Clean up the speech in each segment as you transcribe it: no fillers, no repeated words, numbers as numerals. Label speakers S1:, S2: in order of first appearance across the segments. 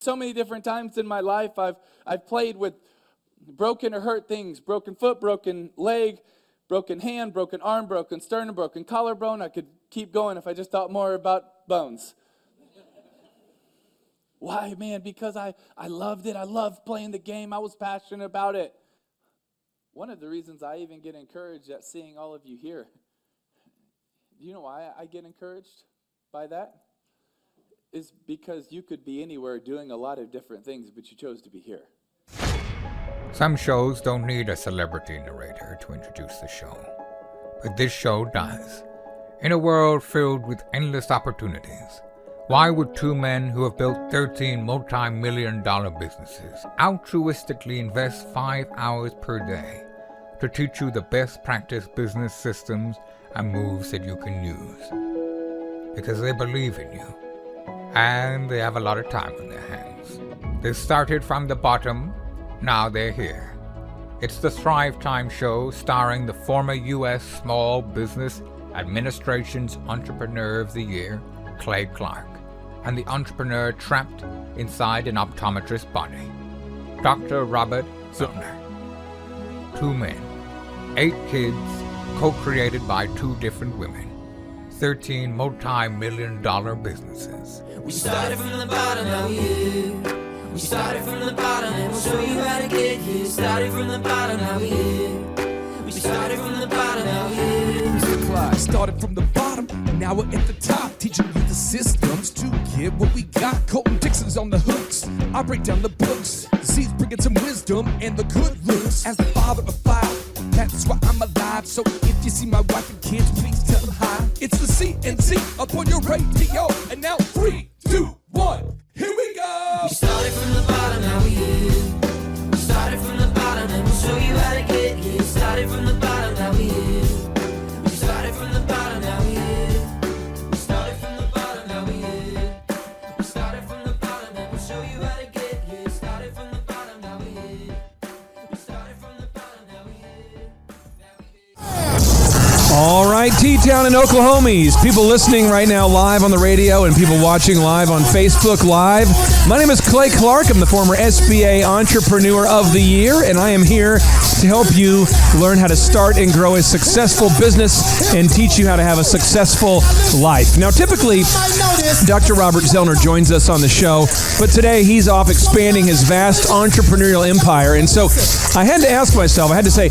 S1: So many different times in my life, I've played with broken or hurt things, broken foot, broken leg, broken hand, broken arm, broken sternum, broken collarbone. I could keep going if I just thought more about bones. Why, man? Because I loved it. I loved playing the game. I was passionate about it. One of the reasons I even get encouraged at seeing all of you here. Do you know why I get encouraged by that? Is because you could be anywhere doing a lot of different things, but you chose to be here.
S2: Some shows don't need a celebrity narrator to introduce the show, but this show does. In a world filled with endless opportunities, why would two men who have built 13 multi-million-dollar businesses altruistically invest 5 hours per day to teach you the best practice business systems and moves that you can use? Because they believe in you. And they have a lot of time on their hands. They started from the bottom, now they're here. It's the Thrive Time Show starring the former U.S. Small Business Administration's Entrepreneur of the Year, Clay Clark, and the entrepreneur trapped inside an optometrist's body, Dr. Robert Zoellner. 2 men, 8 kids, co-created by 2 different women, 13 multi-million-dollar businesses.
S3: We started from the bottom, now we here. We started from the bottom, and we'll show you how to get here. Started from the bottom, now we here. We started from the bottom, now we here.
S4: Mr. Clyde started from the bottom, and now we're at the top, teaching you the systems to get what we got. Colton Dixon's on the hooks, I break down the books. Z's bringing some wisdom and the good looks. As the father of 5, that's why I'm alive. So if you see my wife and kids, please tell them hi. It's the CNC up on your radio, and now 3, 2, 1, here we go.
S3: We started from the bottom, now we here. We started from the bottom, and we'll show you how to get here. Started from the bottom, now we here. We started from the bottom, now we here. We started from the bottom, now we here. We started from the bottom, and we'll show you how to get here. Started from the bottom, now we here. We started from the bottom, now we here.
S5: All right, T-Town and Oklahomies, people listening right now live on the radio and people watching live on Facebook Live. My name is Clay Clark. I'm the former SBA Entrepreneur of the Year, and I am here to help you learn how to start and grow a successful business and teach you how to have a successful life. Now, typically, Dr. Robert Zoellner joins us on the show, but today he's off expanding his vast entrepreneurial empire, and so I had to ask myself, I had to say,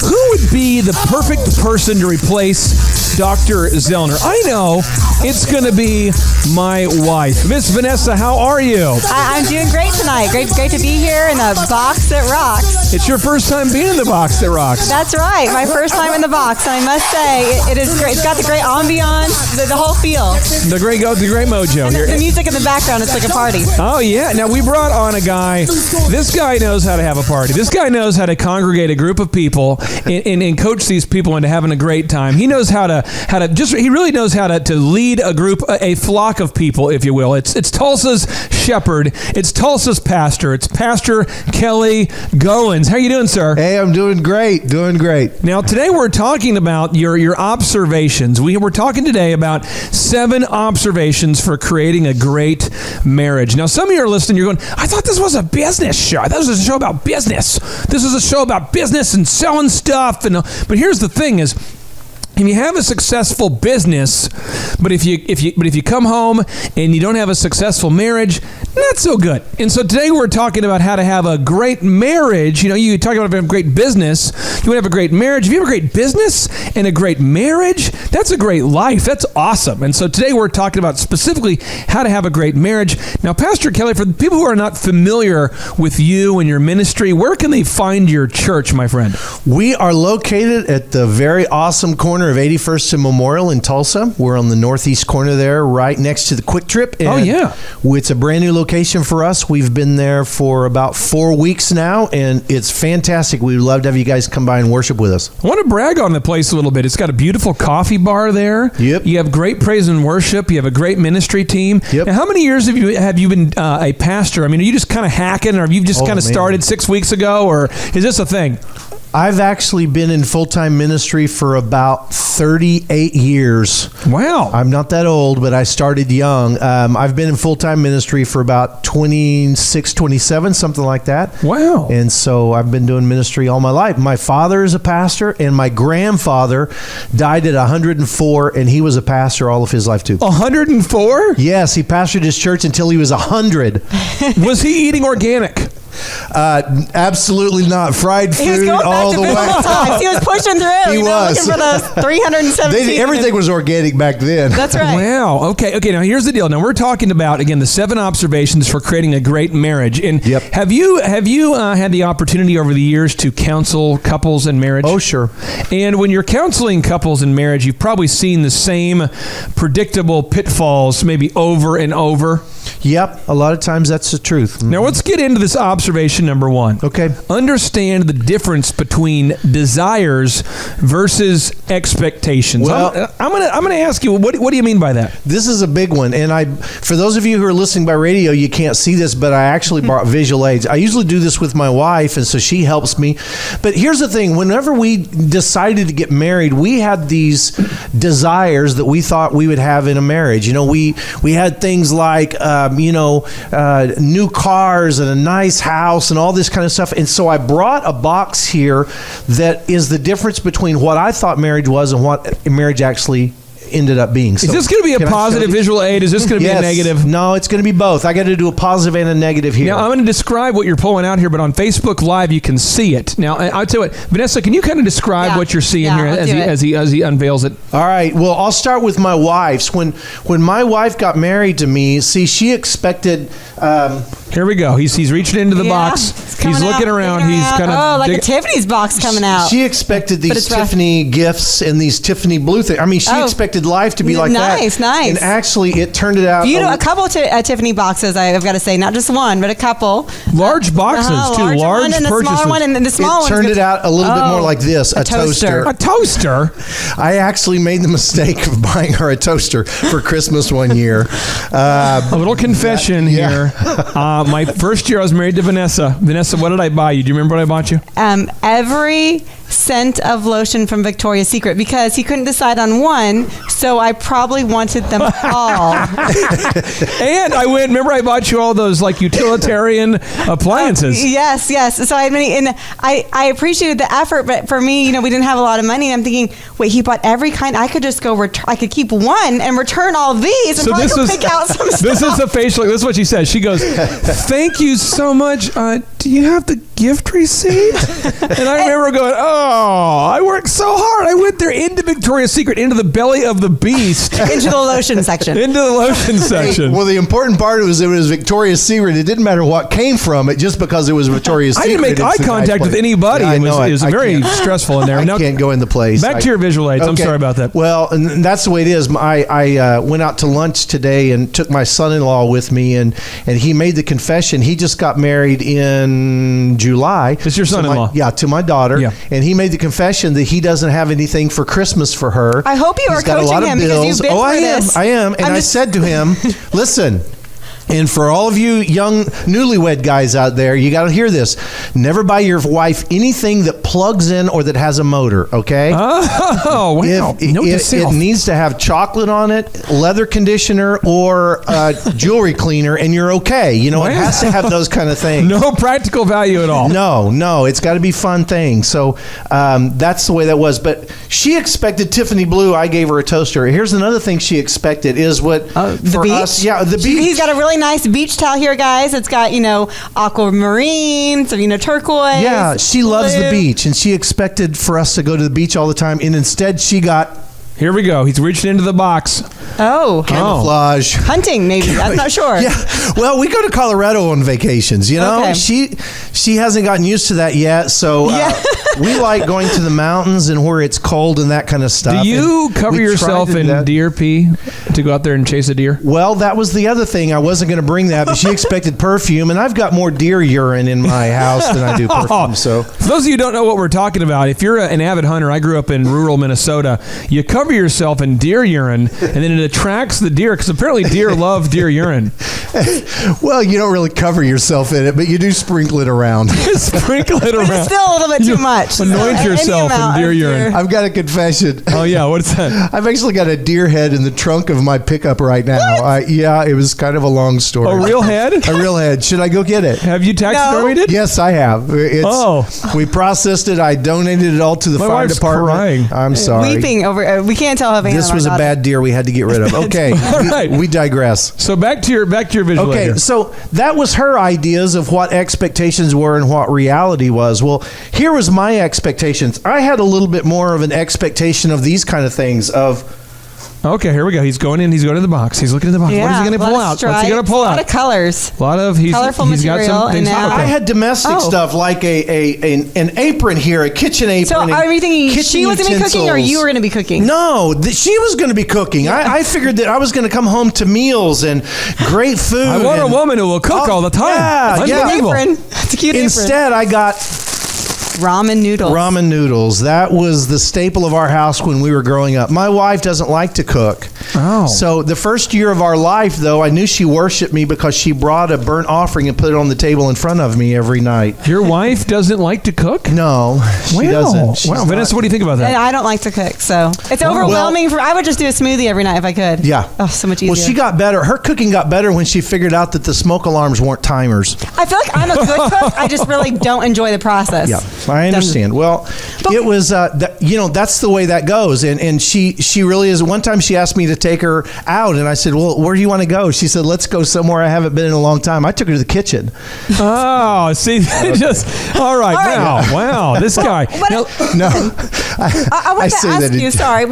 S5: who would be the perfect person to replace Dr. Zoellner? I know it's going to be my wife. Miss Vanessa, how are you?
S6: I'm doing great tonight. Great to be here in the box that rocks.
S5: It's your first time being in the box that rocks.
S6: That's right. My first time in the box. I must say, it is great. It's got the great ambiance, the whole feel.
S5: The great mojo
S6: And
S5: here.
S6: the music in the background, it's like a party.
S5: Oh, yeah. Now, we brought on a guy. This guy knows how to have a party. This guy knows how to congregate a group of people and coach these people into having a great time. He knows he really knows how to lead a group, a flock of people, if you will. It's Tulsa's shepherd. It's Tulsa's pastor. It's Pastor Kelly Goins. How you doing, sir?
S7: Hey, I'm doing great.
S5: Now, today we're talking about your observations. We're talking today about 7 observations for creating a great marriage. Now, some of you are listening, you're going, I thought this was a business show. I thought this was a show about business. This is a show about business and selling stuff. But here's the thing is, if you have a successful business, but if you come home and you don't have a successful marriage, not so good. And so today we're talking about how to have a great marriage. You know, you talk about having a great business. You want to have a great marriage. If you have a great business and a great marriage, that's a great life. That's awesome. And so today we're talking about specifically how to have a great marriage. Now, Pastor Kelly, for the people who are not familiar with you and your ministry, where can they find your church, my friend?
S7: We are located at the very awesome corner of 81st and Memorial in Tulsa. We're on the northeast corner there, right next to the Quick Trip. And
S5: oh, yeah.
S7: It's a brand new location for us. We've been there for about 4 weeks now, and it's fantastic. We'd love to have you guys come by and worship with us.
S5: I want to brag on the place a little bit. It's got a beautiful coffee bar there.
S7: Yep.
S5: You have great praise and worship. You have a great ministry team.
S7: Yep.
S5: Now, how many years have you been a pastor? I mean, are you just kind of hacking, or have you just kind of started 6 weeks ago, or is this a thing?
S7: I've actually been in full-time ministry for about 38 years.
S5: Wow.
S7: I'm not that old, but I started young. I've been in full-time ministry for about 26, 27, something like that.
S5: Wow.
S7: And so I've been doing ministry all my life. My father is a pastor, and my grandfather died at 104, and he was a pastor all of his life too.
S5: 104?
S7: Yes, he pastored his church until he was 100.
S5: Was he eating organic?
S7: Absolutely not. Fried
S6: He was
S7: food
S6: going back
S7: all
S6: to
S7: the way.
S6: biblical times. He was pushing through.
S7: He was.
S6: Looking for those 317.
S7: Everything was organic back then.
S6: That's right.
S5: Wow. Okay. Now here's the deal. Now we're talking about again the 7 observations for creating a great marriage. And
S7: Yep.
S5: have you had the opportunity over the years to counsel couples in marriage?
S7: Oh, sure.
S5: And when you're counseling couples in marriage, you've probably seen the same predictable pitfalls maybe over and over.
S7: Yep. A lot of times that's the truth.
S5: Now let's get into this observation number 1.
S7: Okay.
S5: Understand the difference between desires versus expectations.
S7: Well-
S5: I'm gonna ask you, what do you mean by that?
S7: This is a big one, and for those of you who are listening by radio, you can't see this, but I actually brought visual aids. I usually do this with my wife, and so she helps me. But here's the thing: whenever we decided to get married, we had these desires that we thought we would have in a marriage. You know, we had things like new cars and a nice house and all this kind of stuff. And so I brought a box here that is the difference between what I thought marriage was and what marriage actually ended up being. So,
S5: Is this going to be a
S7: can I show
S5: positive
S7: you?
S5: visual aid? Is this going to be a
S7: Yes.
S5: negative?
S7: No, it's going to be both. I got to do a positive and a negative here.
S5: Now, I'm going to describe what you're pulling out here, but on Facebook Live, you can see it. Now, I'll tell you what, Vanessa, can you kind of describe
S6: Yeah.
S5: what you're seeing
S6: Yeah,
S5: here
S6: I'll
S5: as
S6: do it.
S5: he unveils it?
S7: All right. Well, I'll start with my wife's. When my wife got married to me, see, she expected.
S5: Here we go. He's reaching into the box.
S6: It's
S5: He's
S6: coming
S5: looking
S6: out,
S5: around.
S6: figuring
S5: He's
S6: out.
S5: kind of
S6: Oh, like a Tiffany's box coming out.
S7: She expected
S6: But
S7: these
S6: it's rough.
S7: Tiffany gifts and these Tiffany blue things. I mean, she
S6: Oh.
S7: expected life to be like that.
S6: Nice, nice.
S7: And actually, it turned it out.
S6: a couple Tiffany boxes, I've got to say, not just one, but a couple.
S5: large boxes too.
S6: Large
S5: Large
S6: one and a
S5: purchases.
S6: smaller one, and the small one.
S7: It turned it out a little bit more like this: a toaster.
S5: A toaster.
S7: I actually made the mistake of buying her a toaster for Christmas one year.
S5: A little confession here. My first year I was married to Vanessa. Vanessa, what did I buy you? Do you remember what I bought you?
S6: Every scent of lotion from Victoria's Secret, because he couldn't decide on one, so I probably wanted them all.
S5: And remember I bought you all those like utilitarian appliances.
S6: Yes. So I had many, and I appreciated the effort, but for me, we didn't have a lot of money. And I'm thinking, wait, he bought every kind. I could just go I could keep one and return all these, and probably go pick out some
S5: this
S6: stuff.
S5: is the facial. This is what she says. She goes, "Thank you so much. Do you have the gift receipt?" And I remember going, "Oh, I worked so hard. I went there into Victoria's Secret, into the belly of the beast,
S6: Into the lotion section.
S5: into the lotion section."
S7: Well, the important part was it was Victoria's Secret. It didn't matter what came from it, just because it was Victoria's
S5: I
S7: Secret.
S5: didn't make eye
S7: it's a nice
S5: contact with
S7: place.
S5: anybody.
S7: Yeah, I
S5: It
S7: know
S5: was
S7: I
S5: very
S7: can't.
S5: stressful in there.
S7: I
S5: Now,
S7: can't go in the place.
S5: back to your visual aids. I'm
S7: Okay.
S5: sorry about that.
S7: Well, and that's the way it is. I went out to lunch today and took my son-in-law with me, and he made the confession. He just got married in July.
S5: It's your son-in-law?
S7: To my daughter.
S5: Yeah.
S7: And he made the confession that he doesn't have anything for Christmas for her.
S6: I hope you
S7: He's
S6: are
S7: got a lot
S6: coaching
S7: of
S6: him, because
S7: bills.
S6: you've been
S7: Oh, I
S6: through
S7: am.
S6: this.
S7: I am. And
S6: I'm
S7: I
S6: just-
S7: said to him, listen. And for all of you young newlywed guys out there, you got to hear this. Never buy your wife anything that plugs in or that has a motor, okay?
S5: Oh, wow. Note to
S7: It
S5: self.
S7: needs to have chocolate on it, leather conditioner, or jewelry cleaner, and you're okay. It has to have those kind of things.
S5: No practical value at all.
S7: No, it's got to be fun things. So that's the way that was. But she expected Tiffany blue. I gave her a toaster. Here's another thing she expected is what
S6: The
S7: for
S6: beach?
S7: us. Yeah, the beach.
S6: He's got a really nice beach towel here, guys. It's got, aquamarine, some, turquoise.
S7: Yeah, she loves the
S6: blue.
S7: beach, and she expected for us to go to the beach all the time, and instead she got
S5: Here we go. He's reaching into the box.
S6: Oh.
S7: camouflage.
S6: Hunting, maybe. I'm not sure.
S7: Yeah, well, we go to Colorado on vacations.
S6: Okay.
S7: She hasn't gotten used to that yet, so we like going to the mountains and where it's cold and that kind of stuff.
S5: Do you
S7: And
S5: cover
S7: we try
S5: yourself
S7: to do
S5: in
S7: that.
S5: deer pee? to go out there and chase a deer?
S7: Well, that was the other thing. I wasn't going to bring that, but she expected perfume, and I've got more deer urine in my house than I do perfume. So,
S5: for those of you who don't know what we're talking about, if you're an avid hunter, I grew up in rural Minnesota, you cover yourself in deer urine, and then it attracts the deer, because apparently deer love deer urine.
S7: well, you don't really cover yourself in it, but you do sprinkle it around.
S5: Sprinkle it around.
S6: It's still a little bit too much.
S5: Anoint
S6: Any
S5: yourself in
S6: amount
S5: deer
S6: of
S5: urine.
S7: I've got a confession.
S5: Oh, yeah. What's that?
S7: I've actually got a deer head in the trunk of my pickup right now. Yeah, it was kind of a long story.
S5: A real head?
S7: A real head. Should I go get it?
S5: Have you taxidermied it?
S7: Yes, I have. We processed it. I donated it all to the
S5: My
S7: fire
S5: wife's
S7: department.
S5: crying.
S7: I'm sorry.
S6: Weeping over. We can't tell Havana.
S7: This was a bad deer we had to get rid of. Okay,
S5: All right.
S7: we digress.
S5: So back to your visual.
S7: Okay, so that was her ideas of what expectations were and what reality was. Well, here was my expectations. I had a little bit more of an expectation of these kind of things of
S5: Okay, here we go. He's going in. He's going to the box. He's looking at the box.
S6: Yeah,
S5: what is he going to pull out? What's he going to pull
S6: A lot
S5: out?
S6: of colors.
S5: A lot of
S6: Colorful
S5: he's got
S6: material,
S5: some things.
S6: and now-
S7: I had domestic stuff like an apron here, a kitchen apron.
S6: So
S7: and
S6: are you thinking
S7: kitchen
S6: she was going to be cooking or
S7: utensils.
S6: you were going to be cooking?
S7: No, she was going to be cooking. I figured that I was going to come home to meals and great food.
S5: I want a
S7: and-
S5: woman who will cook all the time.
S7: Yeah,
S5: That's
S7: yeah.
S5: unbelievable.
S6: Apron. It's a cute apron.
S7: Instead, I got
S6: Ramen noodles.
S7: ramen noodles. That was the staple of our house when we were growing up. My wife doesn't like to cook.
S5: Oh.
S7: So the first year of our life, though, I knew she worshiped me because she brought a burnt offering and put it on the table in front of me every night.
S5: Your wife doesn't like to cook?
S7: No, she doesn't. She's
S5: Wow,
S7: not-
S5: Vanessa, what do you think about
S6: And
S5: that?
S6: I don't like to cook, so it's overwhelming. I would just do a smoothie every night if I could.
S7: Yeah.
S6: Oh, so much easier.
S7: Well, she got better. Her cooking got better when she figured out that the smoke alarms weren't timers.
S6: I feel like I'm a good cook. I just really don't enjoy the process.
S7: Yeah, I understand. Well, it was, that's the way that goes. And she really is. One time she asked me to take her out, and I said, well, where do you want to go? She said, let's go somewhere I haven't been in a long time. I took her to the kitchen.
S5: Oh, see, just all right. Wow, this guy. Now,
S7: No.
S6: I want to
S7: say
S6: ask
S7: that
S6: you.
S7: it-
S6: Sorry,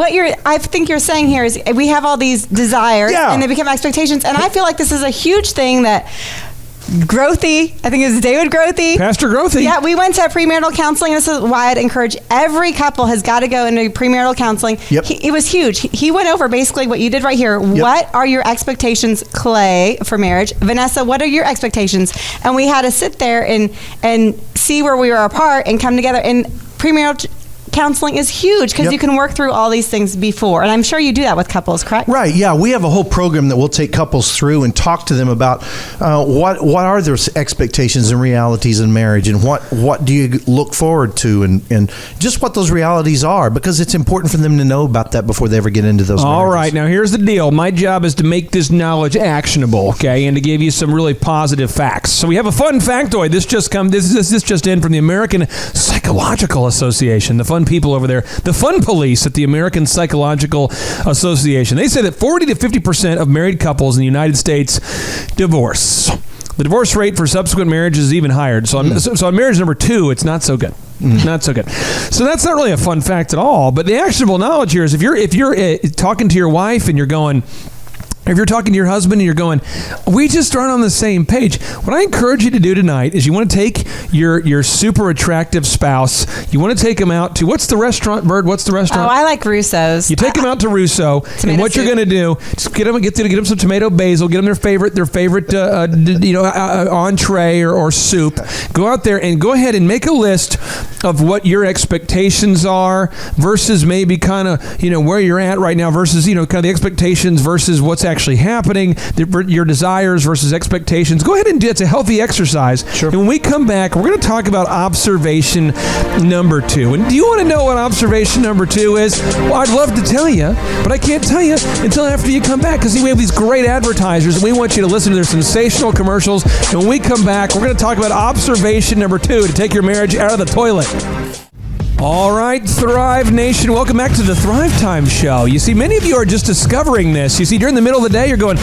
S6: I think you're saying here is we have all these desires,
S7: Yeah.
S6: and they become expectations. And I feel like this is a huge thing that Grothy, I think it was David Grothy.
S5: Pastor Grothy.
S6: Yeah, we went to premarital counseling. This is why I'd encourage every couple has got to go into premarital counseling.
S7: Yep.
S6: It was huge. He went over basically what you did right here.
S7: Yep.
S6: What are your expectations, Clay, for marriage? Vanessa, what are your expectations? And we had to sit there and see where we were apart and come together. And premarital counseling is huge because
S7: Yep.
S6: you can work through all these things before. And I'm sure you do that with couples, correct?
S7: Right. Yeah. We have a whole program that we'll take couples through and talk to them about what are their expectations and realities in marriage, and what do you look forward to, and just what those realities are, because it's important for them to know about that before they ever get into those.
S5: All
S7: marriages.
S5: right, now here's the deal. My job is to make this knowledge actionable, okay, and to give you some really positive facts. So we have a fun factoid. This just in from the American Psychological Association. The fun people over there, the fun police at the American Psychological Association. They say that 40 to 50% of married couples in the United States divorce. The divorce rate for subsequent marriages is even higher. So on marriage number 2, it's not so good. Not so good. So that's not really a fun fact at all. But the actionable knowledge here is if you're talking to your wife and you're going, if you're talking to your husband and you're going, we just aren't on the same page. What I encourage you to do tonight is you want to take your super attractive spouse, you want to take them out to, what's the restaurant, Bird? What's the
S6: Oh,
S5: restaurant?
S6: I like Russo's.
S5: You take them out to Russo, and
S6: Tomato
S5: what you're
S6: soup.
S5: going to do, just get them some tomato basil, get them their favorite entree or soup. Go out there and go ahead and make a list of what your expectations are versus maybe kind of where you're at right now versus kind of the expectations versus what's actually happening, your desires versus expectations. Go ahead and do it. It's a healthy exercise.
S7: Sure.
S5: And when we come back, we're going to talk about observation number 2. And do you want to know what observation number 2 is? Well, I'd love to tell you, but I can't tell you until after you come back, because we have these great advertisers and we want you to listen to their sensational commercials. And when we come back, we're going to talk about observation number 2 to take your marriage out of the toilet. All right, Thrive Nation, welcome back to the Thrive Time Show. You see, many of you are just discovering this. You see, during the middle of the day, you're going,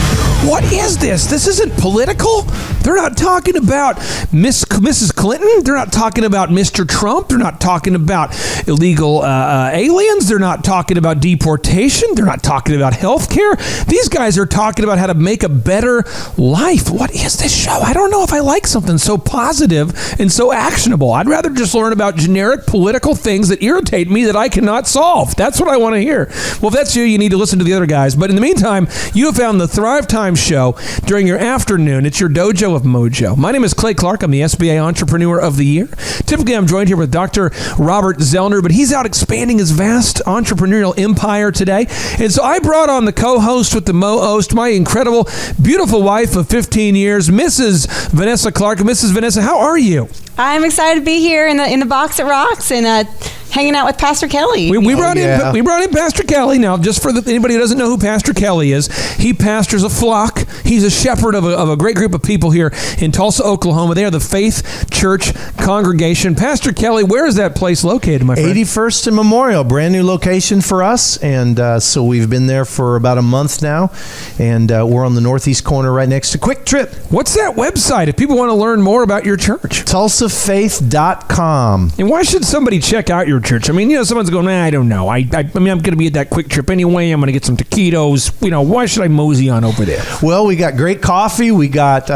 S5: what is this? This isn't political. They're not talking about Mrs. Clinton. They're not talking about Mr. Trump. They're not talking about illegal aliens. They're not talking about deportation. They're not talking about health care. These guys are talking about how to make a better life. What is this show? I don't know if I like something so positive and so actionable. I'd rather just learn about generic political things things that irritate me that I cannot solve. That's what I want to hear. Well, if that's you, you need to listen to the other guys. But in the meantime, you have found the Thrive Time show during your afternoon. It's your dojo of mojo. My name is Clay Clark. I'm the SBA Entrepreneur of the Year. Typically, I'm joined here with Dr. Robert Zellner, but he's out expanding his vast entrepreneurial empire today. And so I brought on the co-host with the mo-host, my incredible, beautiful wife of 15 years, Mrs. Vanessa Clark. Mrs. Vanessa, how are you?
S6: I'm excited to be here in the box that rocks and hanging out with Pastor Kelly.
S5: We brought in Pastor Kelly. Now, just for anybody who doesn't know who Pastor Kelly is, he pastors a flock. He's a shepherd of a great group of people here in Tulsa, Oklahoma. They are the Faith Church congregation. Pastor Kelly, where is that place located, my friend?
S7: 81st and Memorial, brand new location for us, and so we've been there for about a month now, and we're on the northeast corner right next to Quick Trip.
S5: What's that website if people want to learn more about your church?
S7: TulsaFaith.com.
S5: And why should somebody check out your church? I mean, someone's going, I don't know. I mean, I'm going to be at that Quick Trip anyway. I'm going to get some taquitos. Why should I mosey on over there?
S7: Well, we got great coffee. We got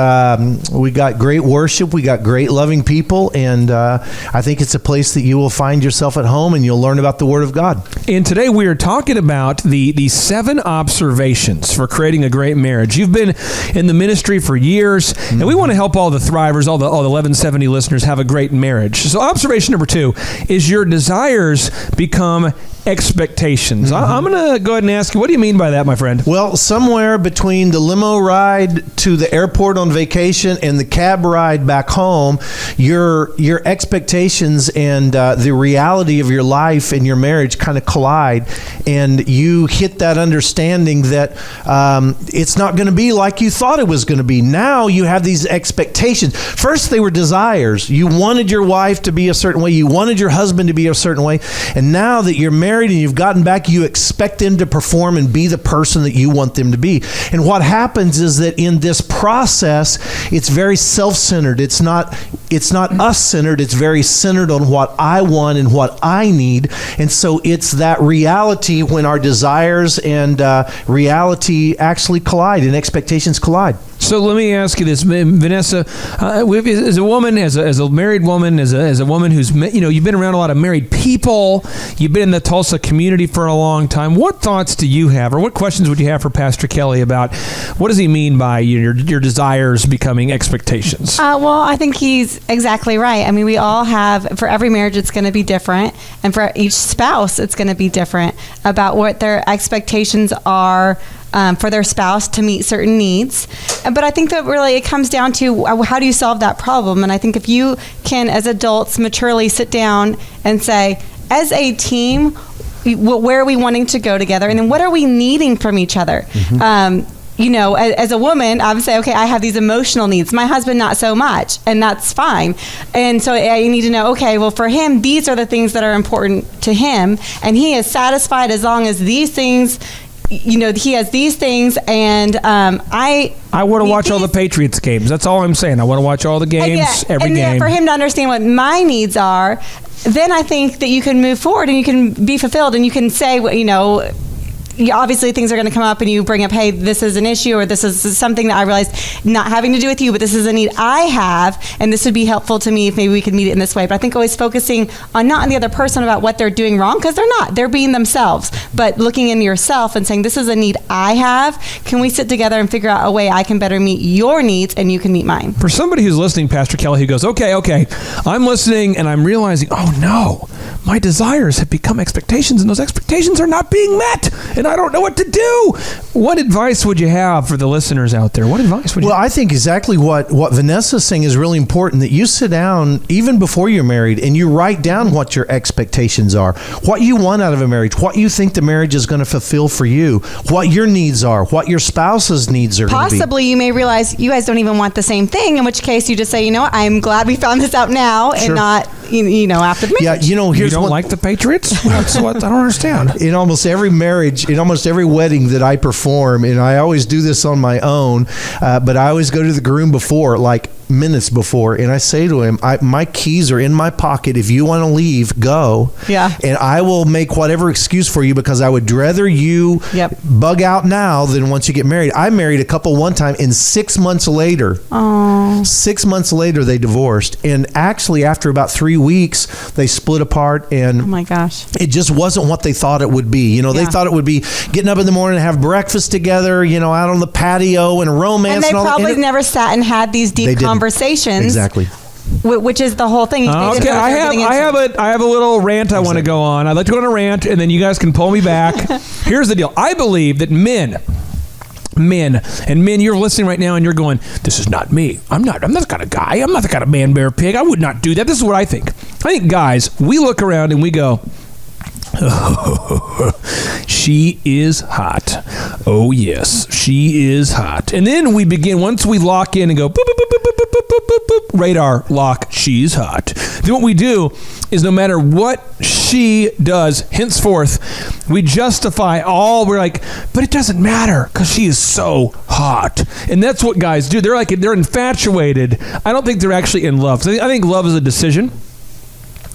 S7: great worship. We got great loving people, and I think it's a place that you will find yourself at home, and you'll learn about the Word of God.
S5: And today we are talking about the 7 observations for creating a great marriage. You've been in the ministry for years, and we want to help all the thrivers, all the 1170 listeners have a great marriage. So observation number 2 is your desires become expectations. I'm going to go ahead and ask you, what do you mean by that, my friend?
S7: Well, somewhere between the limo ride to the airport on vacation and the cab ride back home, your expectations and the reality of your life and your marriage kind of collide, and you hit that understanding that it's not going to be like you thought it was going to be. Now you have these expectations. First, they were desires. You wanted your wife to be a certain way. You wanted your husband to be a certain way. And now that you're married and you've gotten back, you expect them to perform and be the person that you want them to be. And what happens is that in this process, it's very self-centered. It's not us-centered. It's very centered on what I want and what I need. And so it's that reality when our desires and reality actually collide and expectations collide.
S5: So let me ask you this, Vanessa, as a woman, as a married woman, as a woman who's, you've been around a lot of married people, you've been in the Tulsa community for a long time. What thoughts do you have, or what questions would you have for Pastor Kelly about what does he mean by your desires becoming expectations?
S6: Well, I think he's exactly right. I mean, we all have, for every marriage, it's going to be different. And for each spouse, it's going to be different about what their expectations are for their spouse to meet certain needs. But I think that really it comes down to how do you solve that problem? And I think if you can, as adults, maturely sit down and say, as a team, where are we wanting to go together? And then what are we needing from each other? As a woman, I would say, okay, I have these emotional needs. My husband, not so much, and that's fine. And so I need to know, okay, well, for him, these are the things that are important to him, and he is satisfied as long as these things, he has these things, and I
S5: want to watch all the Patriots games. That's all I'm saying. I want to watch all the games, every game.
S6: And for him to understand what my needs are, then I think that you can move forward and you can be fulfilled, and you can say, obviously things are going to come up and you bring up, hey, this is an issue, or this is something that I realized not having to do with you, but this is a need I have, and this would be helpful to me if maybe we could meet it in this way. But I think always focusing on not on the other person about what they're doing wrong, because they're not. They're being themselves. But looking in yourself and saying, this is a need I have. Can we sit together and figure out a way I can better meet your needs and you can meet mine?
S5: For somebody who's listening, Pastor Kelly, who goes, okay, I'm listening and I'm realizing, oh no, my desires have become expectations, and those expectations are not being met, and I don't know what to do. What advice would you have for the listeners out there? What advice would you have?
S7: I think exactly what Vanessa's saying is really important, that you sit down even before you're married and you write down what your expectations are, what you want out of a marriage, what you think the marriage is going to fulfill for you, what your needs are, what your spouse's needs are going to be.
S6: Possibly you may realize you guys don't even want the same thing, in which case you just say, I'm glad we found this out now, and not after the marriage.
S7: Yeah,
S5: you don't like the Patriots? That's what I don't understand.
S7: In almost every marriage, in almost every wedding that I perform, and I always do this on my own, but I always go to the groom before, like, minutes before, and I say to him, my keys are in my pocket. If you want to leave, go.
S6: Yeah.
S7: And I will make whatever excuse for you, because I would rather you
S6: Yep.
S7: bug out now than once you get married. I married a couple one time, and 6 months later, 6 months later, they divorced. And actually, after about 3 weeks, they split apart, and
S6: Oh my gosh.
S7: it just wasn't what they thought it would be. You know, they
S6: Yeah.
S7: thought it would be getting up in the morning and have breakfast together, you know, out on the patio and romance
S6: And they
S7: and all
S6: probably
S7: that.
S6: never sat and had these
S7: They
S6: deep
S7: didn't.
S6: conversations.
S7: Exactly.
S6: Which is the whole thing. They didn't
S5: Okay,
S6: know what
S5: I
S6: they were getting into.
S5: have a little rant I want to go on. I'd like to go on a rant, and then you guys can pull me back. Here's the deal. I believe that men, you're listening right now, and you're going, "This is not me. I'm not that kind of guy. I'm not the kind of man, bear, pig. I would not do that." This is what I think. I think guys, we look around and we go, she is hot. Oh, yes, she is hot. And then we begin, once we lock in and go, boop, boop, boop, boop, boop, boop, boop, boop, boop, radar lock, she's hot. Then what we do is no matter what she does, henceforth, we justify all, we're like, but it doesn't matter because she is so hot. And that's what guys do. They're infatuated. I don't think they're actually in love. I think love is a decision.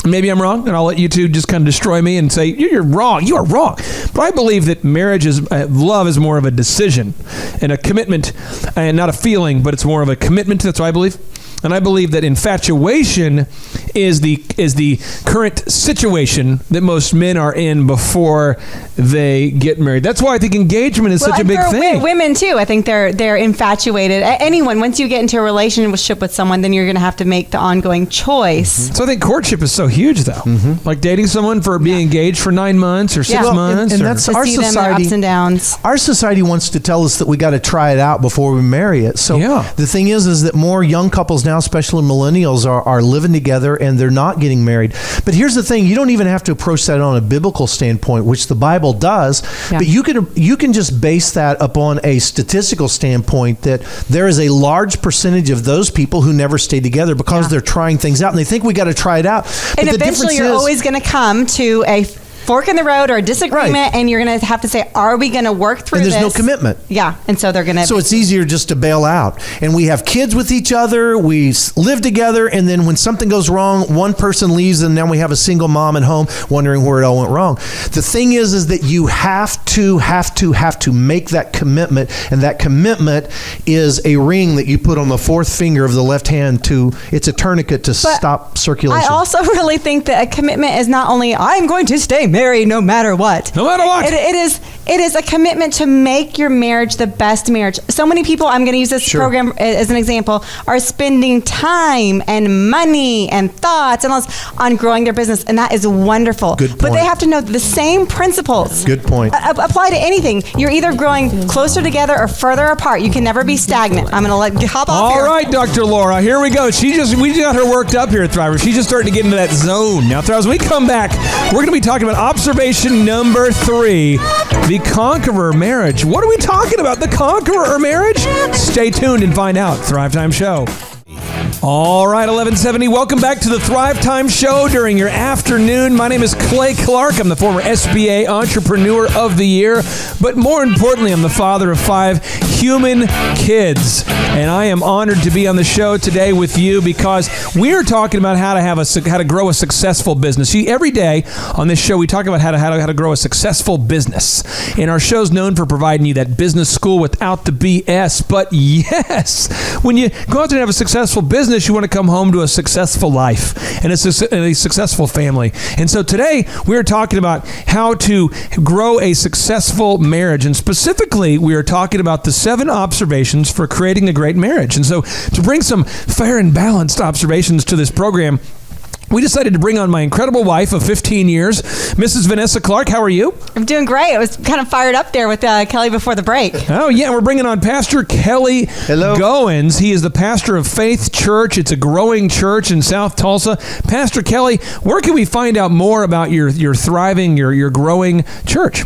S5: Maybe I'm wrong, and I'll let you two just kind of destroy me and say, you're wrong. You are wrong. But I believe that love is more of a decision and a commitment, and not a feeling, but it's more of a commitment. That's what I believe. And I believe that infatuation is the current situation that most men are in before they get married. That's why I think engagement is such a
S6: and
S5: big
S6: for
S5: thing.
S6: Women too, I think they're infatuated. Anyone, once you get into a relationship with someone, then you're going to have to make the ongoing choice.
S5: So I think courtship is so huge, though. Like dating someone for being engaged for 9 months or 6
S6: Yeah.
S5: months.
S7: and
S5: or-
S7: that's
S6: To
S7: our
S6: see them, their
S7: society.
S6: ups and downs.
S7: Our society wants to tell us that we got to try it out before we marry it. So
S5: Yeah.
S7: the thing is that more young couples now, especially millennials, are living together and they're not getting married. But here's the thing: you don't even have to approach that on a biblical standpoint, which the Bible does.
S6: Yeah.
S7: But you can just base that upon a statistical standpoint that there is a large percentage of those people who never stay together because
S6: Yeah.
S7: they're trying things out and they think we got to try it out. But
S6: And
S7: the
S6: eventually,
S7: difference
S6: you're
S7: is,
S6: always going to come to a fork in the road or a disagreement,
S7: Right.
S6: and you're going to have to say, "Are we going to work through
S7: and there's
S6: this?"
S7: no commitment.
S6: Yeah, and so they're going to.
S7: So it's easier just to bail out. And we have kids with each other. We live together. And then when something goes wrong, one person leaves and then we have a single mom at home wondering where it all went wrong. The thing is that you have to make that commitment. And that commitment is a ring that you put on the fourth finger of the left hand it's a tourniquet to stop circulation.
S6: I also really think that a commitment is not only I'm going to stay married no matter what.
S5: No matter what.
S6: It is a commitment to make your marriage the best marriage. So many people, I'm going to use this
S7: Sure.
S6: program as an example, are spending time and money and thoughts and all this on growing their business, and that is wonderful.
S7: Good
S6: But they
S7: point.
S6: have to know that the same principles
S7: Good point.
S6: apply to anything. You're either growing closer together or further apart. You can never be stagnant. I'm going to hop off
S5: All
S6: here.
S5: right, Dr. Laura, here we go. We just got her worked up here at Thriver. She's just starting to get into that zone. Now, Thrivers, when we come back, we're going to be talking about observation number 3, the conqueror marriage. What are we talking about? The conqueror marriage? Stay tuned and find out. Thrive Time Show. All right, 1170. Welcome back to the Thrive Time Show during your afternoon. My name is Clay Clark. I'm the former SBA Entrepreneur of the Year, but more importantly, I'm the father of 5 human kids, and I am honored to be on the show today with you because we are talking about how to grow a successful business. See, every day on this show we talk about how to grow a successful business, and our show's known for providing you that business school without the BS. But yes, when you go out there and have a successful business, you want to come home to a successful life and a successful family. And so today we're talking about how to grow a successful marriage. And specifically, we are talking about the 7 observations for creating a great marriage. And so to bring some fair and balanced observations to this program, we decided to bring on my incredible wife of 15 years, Mrs. Vanessa Clark. How are you?
S6: I'm doing great. I was kind of fired up there with Kelly before the break.
S5: Oh, yeah. We're bringing on Pastor Kelly Goins. He is the pastor of Faith Church. It's a growing church in South Tulsa. Pastor Kelly, where can we find out more about your thriving, your growing church?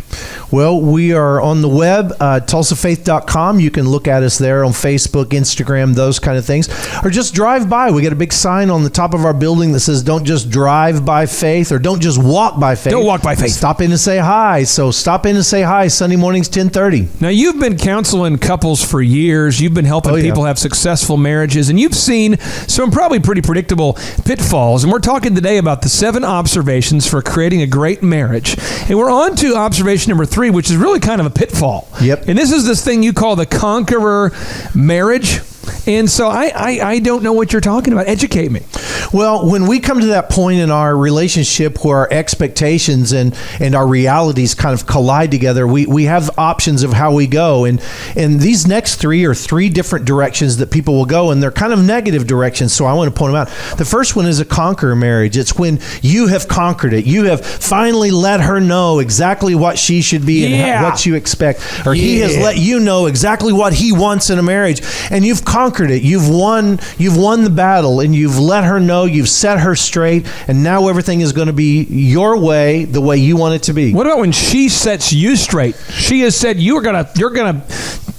S7: Well, we are on the web, tulsafaith.com. You can look at us there on Facebook, Instagram, those kind of things. Or just drive by. We got a big sign on the top of our building that says, don't just drive by faith or don't just walk by faith.
S5: Don't walk by faith.
S7: Stop in and say hi. So stop in and say hi. Sunday mornings, 10:30.
S5: Now, you've been counseling couples for years. You've been helping people have successful marriages, and you've seen some probably pretty predictable pitfalls. And we're talking today about the 7 observations for creating a great marriage. And we're on to observation number 3, which is really kind of a pitfall.
S7: Yep.
S5: And this is this thing you call the conqueror marriage. And so I don't know what you're talking about. Educate me.
S7: Well, when we come to that point in our relationship where our expectations and our realities kind of collide together, we have options of how we go. And these next 3 are 3 different directions that people will go, and they're kind of negative directions. So I want to point them out. The first one is a conqueror marriage. It's when you have conquered it. You have finally let her know exactly what she should be and what you expect. Or he has let you know exactly what he wants in a marriage. And you've conquered it. You've won the battle, and you've let her know, you've set her straight, and now everything is going to be your way, the way you want it to be.
S5: What about when she sets you straight? She has said you're gonna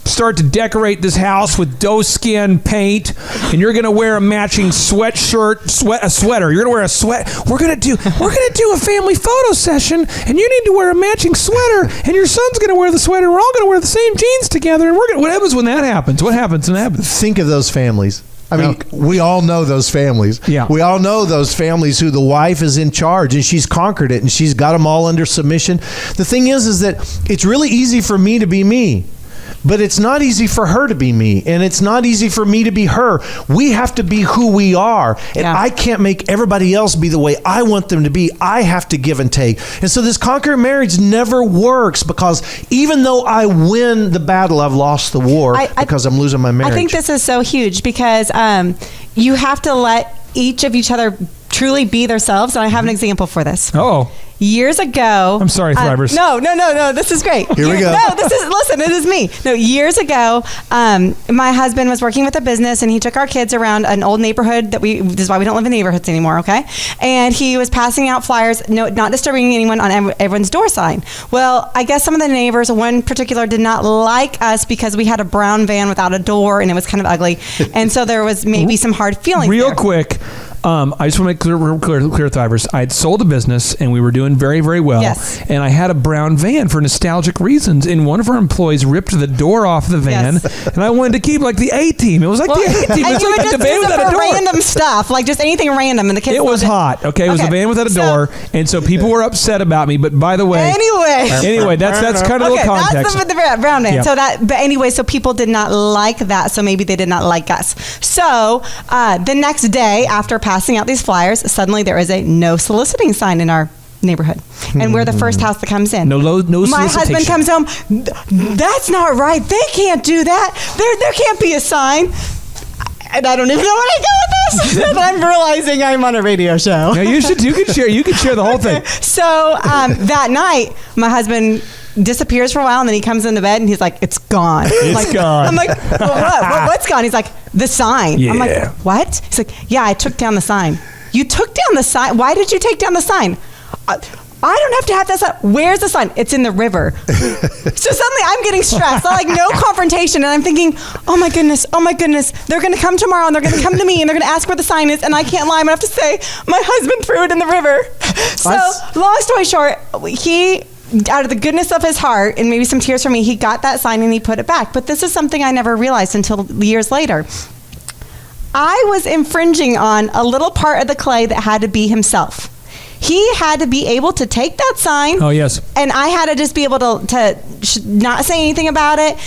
S5: start to decorate this house with doe skin paint, and you're gonna wear a matching a sweater. You're gonna wear a sweat. We're gonna do a family photo session, and you need to wear a matching sweater, and your son's gonna wear the sweater. We're all gonna wear the same jeans together, and what happens when that happens? What happens when that happens?
S7: Think of those families. I mean, we all know those families.
S5: Yeah.
S7: We all know those families who the wife is in charge and she's conquered it and she's got them all under submission. The thing is that it's really easy for me to be me. But it's not easy for her to be me, and it's not easy for me to be her. We have to be who we are, and I can't make everybody else be the way I want them to be. I have to give and take. And so this conqueror marriage never works, because even though I win the battle, I've lost the war because I'm losing my marriage.
S6: I think this is so huge, because you have to let each of each other truly be themselves. And I have an example for this.
S5: Oh.
S6: Years ago.
S5: I'm sorry, Thrivers.
S6: No. This is great.
S7: Here we go.
S6: No, listen, it is me. No, years ago, my husband was working with a business, and he took our kids around an old neighborhood this is why we don't live in neighborhoods anymore, okay? And he was passing out flyers, not disturbing anyone, on everyone's door sign. Well, I guess some of the neighbors, one particular, did not like us because we had a brown van without a door, and it was kind of ugly. And so there was maybe some hard feelings
S5: Real
S6: there.
S5: quick. I just want to make clear, Thrivers. I had sold a business, and we were doing very, very well.
S6: Yes.
S5: And I had a brown van for nostalgic reasons. And one of our employees ripped the door off the van, and I wanted to keep like the A-team. It was like the A-team.
S6: And
S5: It's
S6: you
S5: like
S6: would
S5: the
S6: just
S5: van
S6: use it
S5: without a
S6: for
S5: door.
S6: random stuff, like just anything random, and the kids
S5: It was
S6: loved
S5: hot. Okay, it was a
S6: Okay.
S5: van without a
S6: So-
S5: door, and so people were upset about me. But by the way,
S6: Anyway,
S5: that's kind of the context.
S6: that's the brown van.
S5: Yeah.
S6: But anyway, so people did not like that. So maybe they did not like us. So the next day, after passing out these flyers, suddenly there is a no soliciting sign in our neighborhood, and we're the first house that comes in.
S5: No
S6: My
S5: solicitation.
S6: husband comes home. That's not right. They can't do that. There can't be a sign. And I don't even know where to go with this. And I'm realizing I'm on a radio show.
S5: Yeah, you could share the whole thing.
S6: So that night, my husband disappears for a while, and then he comes into bed and he's like, "It's gone."
S5: Gone.
S6: I'm like, what's gone? He's like, "The sign." I'm like,
S5: Yeah.
S6: "What?" He's like, "Yeah, I took down the sign." "You took down the sign? Why did you take down the sign?" I don't have to have that sign. Where's the sign? It's in the river. So suddenly I'm getting stressed. I'm like, no confrontation. And I'm thinking, oh my goodness. They're going to come tomorrow, and they're going to come to me, and they're going to ask where the sign is. And I can't lie. I'm going to have to say, my husband threw it in the river. So long story short, he, out of the goodness of his heart and maybe some tears from me, he got that sign and he put it back. But this is something I never realized until years later. I was infringing on a little part of the clay that had to be himself. He had to be able to take that sign.
S5: Oh, yes.
S6: And I had to just be able to not say anything about it.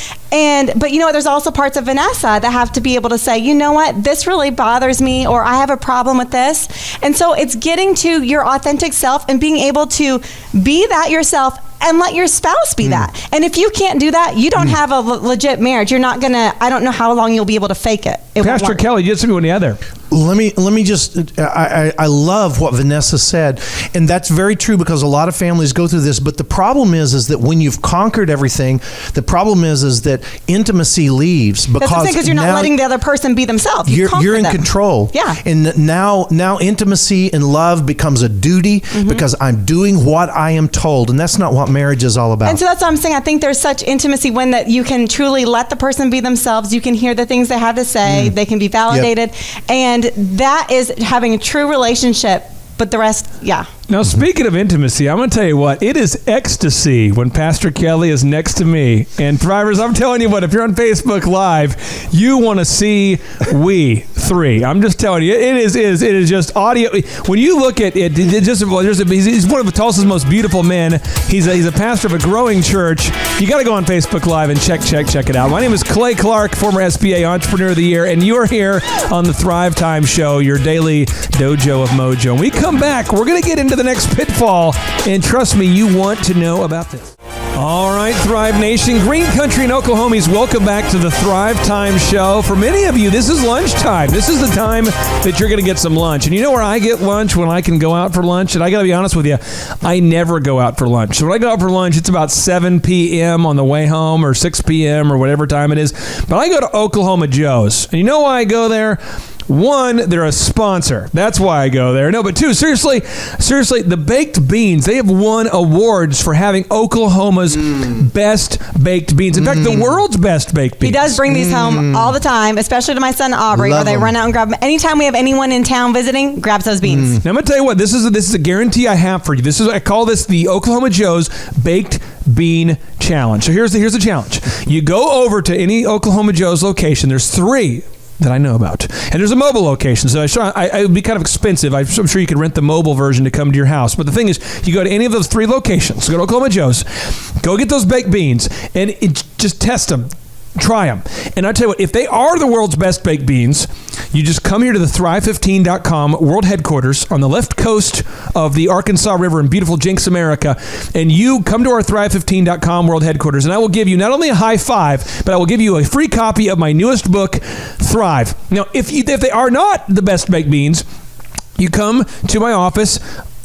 S6: But you know what? There's also parts of Vanessa that have to be able to say, you know what? This really bothers me, or I have a problem with this. And so it's getting to your authentic self and being able to be that yourself and let your spouse be that. And if you can't do that, you don't have a legit marriage. You're not gonna, I don't know how long you'll be able to fake it. It won't
S5: Pastor
S6: work.
S5: Kelly, you had something on the other.
S7: Let me just, I love what Vanessa said. And that's very true, because a lot of families go through this. But the problem is that when you've conquered everything, the problem is that intimacy leaves,
S6: Because you're not letting the other person be themselves.
S7: You're in
S6: them.
S7: control.
S6: Yeah.
S7: And now intimacy and love becomes a duty, because I'm doing what I am told. And that's not what marriage is all about.
S6: And so that's what I'm saying. I think there's such intimacy when that you can truly let the person be themselves. You can hear the things they have to say. They can be validated. And that is having a true relationship But the rest, yeah.
S5: Now, speaking of intimacy, I'm going to tell you what, it is ecstasy when Pastor Kelly is next to me. And Thrivers, I'm telling you what, if you're on Facebook Live, you want to see we three. I'm just telling you, it is just audio. When you look at it, he's one of Tulsa's most beautiful men. He's a pastor of a growing church. You got to go on Facebook Live and check it out. My name is Clay Clark, former SBA Entrepreneur of the Year, and you're here on the Thrive Time Show, your daily dojo of mojo. When we come back, we're going to get into the next pitfall, and trust me, you want to know about this. All right, Thrive Nation, Green Country and Oklahomies, welcome back to the Thrive Time Show. For many of you, this is lunchtime. This is the time that you're going to get some lunch. And you know where I get lunch when I can go out for lunch? And I got to be honest with you, I never go out for lunch. So when I go out for lunch, it's about 7 p.m. on the way home or 6 p.m. or whatever time it is. But I go to Oklahoma Joe's. And you know why I go there? One, they're a sponsor. That's why I go there. No, but two, seriously, the baked beans, they have won awards for having Oklahoma's best baked beans. In fact, the world's best baked beans.
S6: He does bring these home all the time, especially to my son Aubrey,
S7: Love
S6: or they
S7: 'em.
S6: run out and grab them. Anytime we have anyone in town visiting, grabs those beans.
S5: Now, I'm going to tell you what, this is a guarantee I have for you. I call this the Oklahoma Joe's Baked Bean Challenge. So here's the challenge. You go over to any Oklahoma Joe's location. There's 3 that I know about. And there's a mobile location, so it would be kind of expensive. I'm sure you could rent the mobile version to come to your house. But the thing is, you go to any of those 3 locations, go to Oklahoma Joe's, go get those baked beans, and just test them. Try them. And I tell you what, if they are the world's best baked beans, you just come here to the Thrive15.com world headquarters on the left coast of the Arkansas River in beautiful Jinx, America, and you come to our Thrive15.com world headquarters, and I will give you not only a high five, but I will give you a free copy of my newest book, Thrive. Now, if they are not the best baked beans, you come to my office,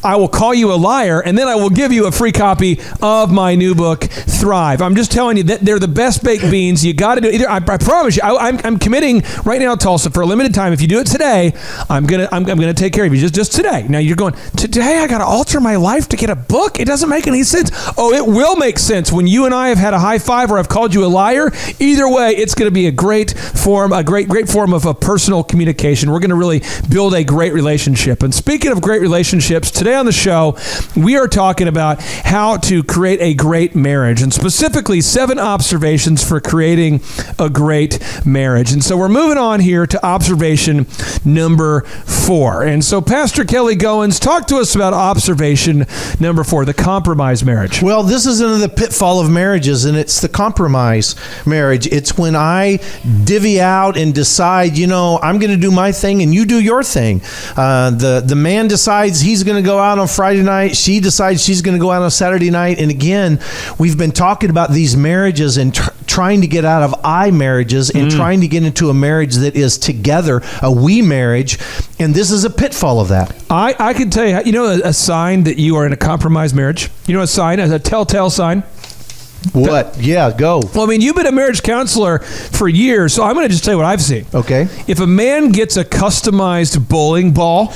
S5: I will call you a liar, and then I will give you a free copy of my new book, Thrive. I'm just telling you that they're the best baked beans. You got to do it. I promise you. I'm committing right now, Tulsa, for a limited time. If you do it today, I'm gonna take care of you just today. Now you're going, today I got to alter my life to get a book. It doesn't make any sense. Oh, it will make sense when you and I have had a high five or I've called you a liar. Either way, it's going to be a great form of a personal communication. We're going to really build a great relationship. And speaking of great relationships, today on the show, we are talking about how to create a great marriage, and specifically 7 observations for creating a great marriage. And so we're moving on here to observation number 4. And so Pastor Kelly Goins, talk to us about observation number 4, the compromise marriage.
S7: Well, this is another pitfall of marriages, and it's the compromise marriage. It's when I divvy out and decide, I'm going to do my thing and you do your thing. The man decides he's going to go out on Friday night. She decides she's going to go out on Saturday night. And again, we've been talking about these marriages and trying to get out of I marriages and trying to get into a marriage that is together, a we marriage. And this is a pitfall of that.
S5: I can tell you, a sign that you are in a compromised marriage? A sign, a telltale sign?
S7: What? Yeah, go.
S5: Well, I mean, you've been a marriage counselor for years, so I'm going to just tell you what I've seen.
S7: Okay.
S5: If a man gets a customized bowling ball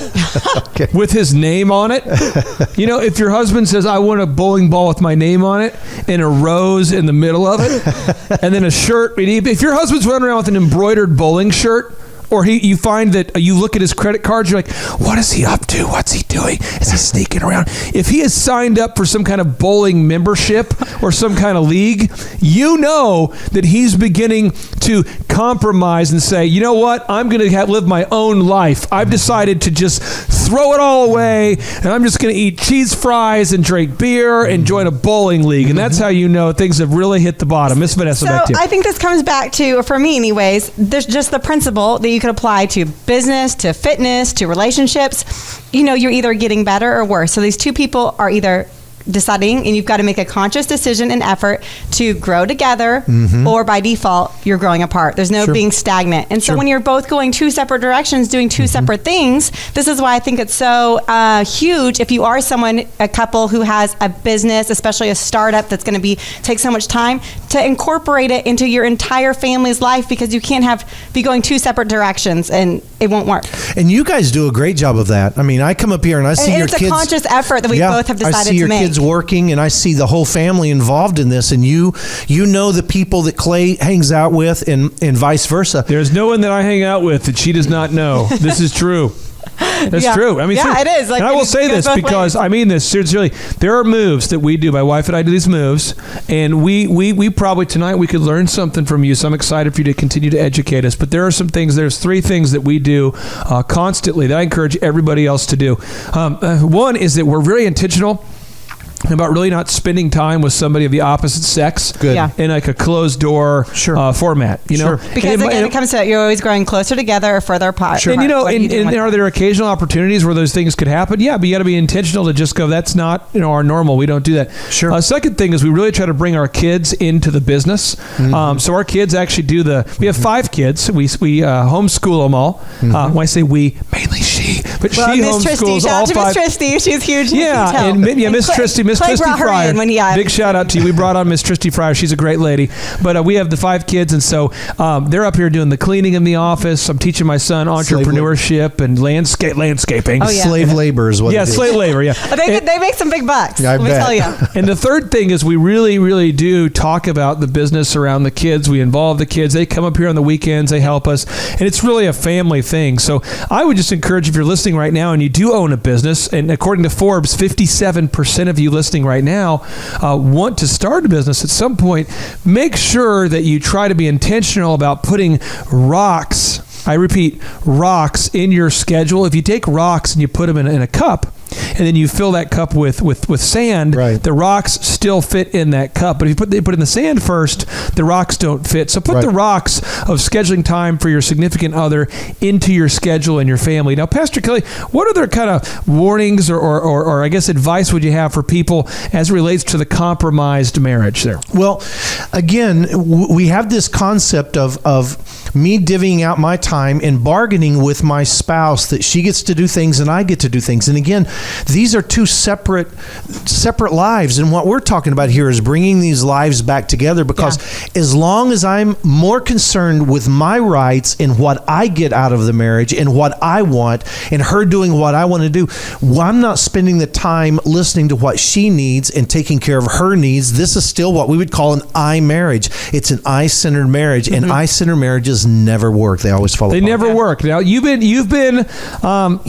S5: with his name on it, if your husband says, I want a bowling ball with my name on it, and a rose in the middle of it, and then a shirt. If your husband's running around with an embroidered bowling shirt, or you find that you look at his credit cards, you're like, what is he up to? What's he doing? Is he sneaking around? If he has signed up for some kind of bowling membership or some kind of league, you know that he's beginning to compromise and say, you know what? I'm going to live my own life. I've decided to just throw it all away, and I'm just going to eat cheese fries and drink beer and join a bowling league. And that's how you know things have really hit the bottom. Miss Vanessa,
S6: So
S5: back to you.
S6: I think this comes back to, for me anyways, there's just the principle that you could apply to business, to fitness, to relationships. You're either getting better or worse. So these two people are either deciding, and you've got to make a conscious decision and effort to grow together, or by default, you're growing apart. There's no being stagnant. And so when you're both going 2 separate directions, doing 2 separate things, this is why I think it's so huge if you are a couple who has a business, especially a startup that's going to take so much time, to incorporate it into your entire family's life, because you can't be going 2 separate directions and it won't work.
S7: And you guys do a great job of that. I mean, I come up here and I see your kids.
S6: It's a conscious effort that we both have decided
S7: I see your
S6: to make.
S7: Kids working, and I see the whole family involved in this, and you know the people that Clay hangs out with, and vice versa.
S5: There's no one that I hang out with that she does not know. This is true. That's
S6: Yeah.
S5: true. I mean,
S6: Yeah, it is. Like,
S5: and I will
S6: it
S5: say
S6: goes
S5: this
S6: both
S5: because
S6: ways.
S5: I mean this sincerely. There are moves that we do. My wife and I do these moves, and we probably tonight we could learn something from you. So I'm excited for you to continue to educate us. But there are some things. There's 3 things that we do constantly that I encourage everybody else to do. One is that we're very intentional about really not spending time with somebody of the opposite sex.
S7: Good.
S6: Yeah.
S5: In like a closed door format, you know.
S7: Sure.
S6: Because again, it comes to you're always growing closer together or further apart.
S5: And you know,
S6: What are you doing
S5: and
S6: with
S5: are
S6: that?
S5: there occasional opportunities where those things could happen? Yeah, but you got to be intentional to just go. That's not our normal. We don't do that.
S7: Sure.
S5: Second thing is we really try to bring our kids into the business. So our kids actually do we have 5 kids. We homeschool them all. When I say we, mainly she, but
S6: Well,
S5: she
S6: Miss Tristy,
S5: homeschools
S6: shout
S5: all
S6: out to
S5: 5.
S6: Miss Tristy. She's huge.
S5: Yeah, and Miss Tristy, Miss
S6: Clay
S5: Tristy
S6: brought her
S5: Fryer.
S6: in when
S5: Big shout out to you. We brought on Miss Tristy Fryer. She's a great lady. But we have the 5 kids, and so they're up here doing the cleaning in the office. I'm teaching my son entrepreneurship and landscaping.
S6: Oh, yeah.
S7: Slave labor is what it is.
S5: slave labor. Yeah,
S6: They make some big bucks.
S7: I
S6: let me
S7: bet.
S6: tell you.
S5: And the third thing is we really, really do talk about the business around the kids. We involve the kids. They come up here on the weekends. They help us. And it's really a family thing. So I would just encourage, if you're listening right now and you do own a business, and according to Forbes, 57% of you listening right now want to start a business at some point, make sure that you try to be intentional about putting rocks. I repeat, rocks in your schedule. If you take rocks and you put them in a cup, and then you fill that cup with sand,
S7: Right.
S5: the rocks still fit in that cup. But if you put in the sand first, the rocks don't fit. So put
S7: Right.
S5: the rocks of scheduling time for your significant other into your schedule and your family. Now, Pastor Kelly, what other kind of warnings or I guess advice would you have for people as it relates to the compromised marriage there?
S7: Well, again, we have this concept of me divvying out my time and bargaining with my spouse that she gets to do things and I get to do things. And again, these are 2 separate lives. And what we're talking about here is bringing these lives back together, because as long as I'm more concerned with my rights and what I get out of the marriage and what I want, and her doing what I want to do, I'm not spending the time listening to what she needs and taking care of her needs. This is still what we would call an I marriage. It's an I-centered marriage, and I-centered marriages never work. They always fall apart.
S5: They never work. Now, you've been, how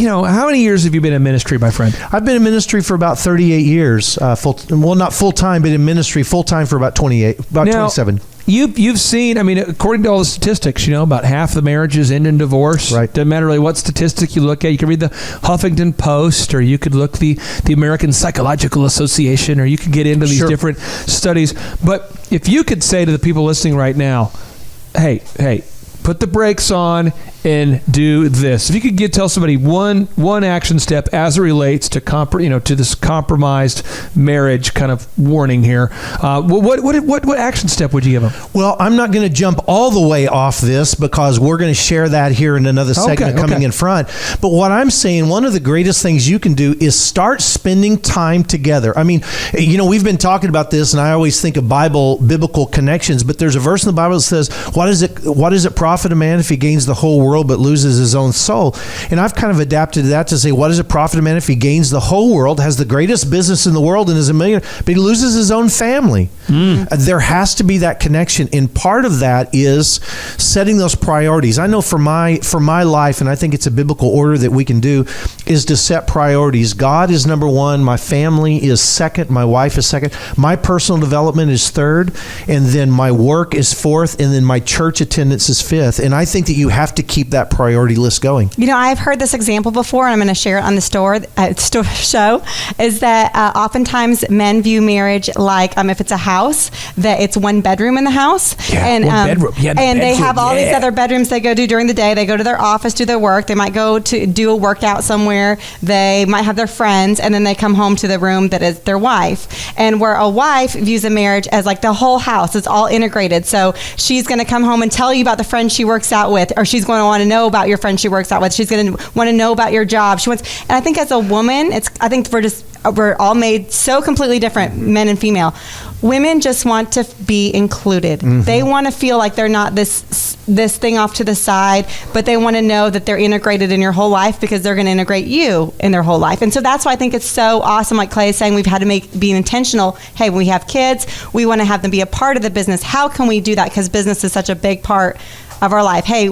S5: many years have you been in ministry, my friend?
S7: I've been in ministry for about 38 years. Not full time, but in ministry full time for about 27.
S5: You've seen, I mean, according to all the statistics, about half the marriages end in divorce.
S7: Right.
S5: Doesn't matter really what statistic you look at. You can read the Huffington Post, or you could look the American Psychological Association, or you could get into these
S7: Sure.
S5: different studies. But if you could say to the people listening right now, hey, put the brakes on and do this. If you could tell somebody one action step as it relates to to this compromised marriage kind of warning here, what action step would you give them?
S7: Well, I'm not going to jump all the way off this, because we're going to share that here in another segment coming in front. But what I'm saying, one of the greatest things you can do is start spending time together. I mean, we've been talking about this, and I always think of biblical connections, but there's a verse in the Bible that says, what does it profit a man if he gains the whole world but loses his own soul? And I've kind of adapted that to say, what does it profit a man if he gains the whole world, has the greatest business in the world, and is a millionaire, but he loses his own family? There has to be that connection, and part of that is setting those priorities. I know for my life, and I think it's a biblical order that we can do, is to set priorities. God is number 1, my family is second, my wife is second, my personal development is third, and then my work is fourth, and then my church attendance is fifth. And I think that you have to keep that priority list going.
S6: I've heard this example before, and I'm going to share it on the store show, is that oftentimes men view marriage like, if it's a house, that it's 1 bedroom in the house.
S5: Yeah,
S6: and,
S5: 1 bedroom. Yeah, the
S6: and they
S5: bedroom,
S6: have all these
S5: yeah.
S6: other bedrooms they go to during the day. They go to their office, do their work. They might go to do a workout somewhere. They might have their friends, and then they come home to the room that is their wife. And where a wife views a marriage as like the whole house, it's all integrated. So she's going to come home and tell you about the friend she works out with, or she's going to want to know about your friend she works out with. She's going to want to know about your job. And I think as a woman, I think we're all made so completely different, men and female. Women just want to be included. Mm-hmm. They want to feel like they're not this thing off to the side, but they want to know that they're integrated in your whole life, because they're going to integrate you in their whole life. And so that's why I think it's so awesome. Like Clay is saying, we've had to be intentional. Hey, when we have kids, we want to have them be a part of the business. How can we do that? Because business is such a big part of our life. Hey,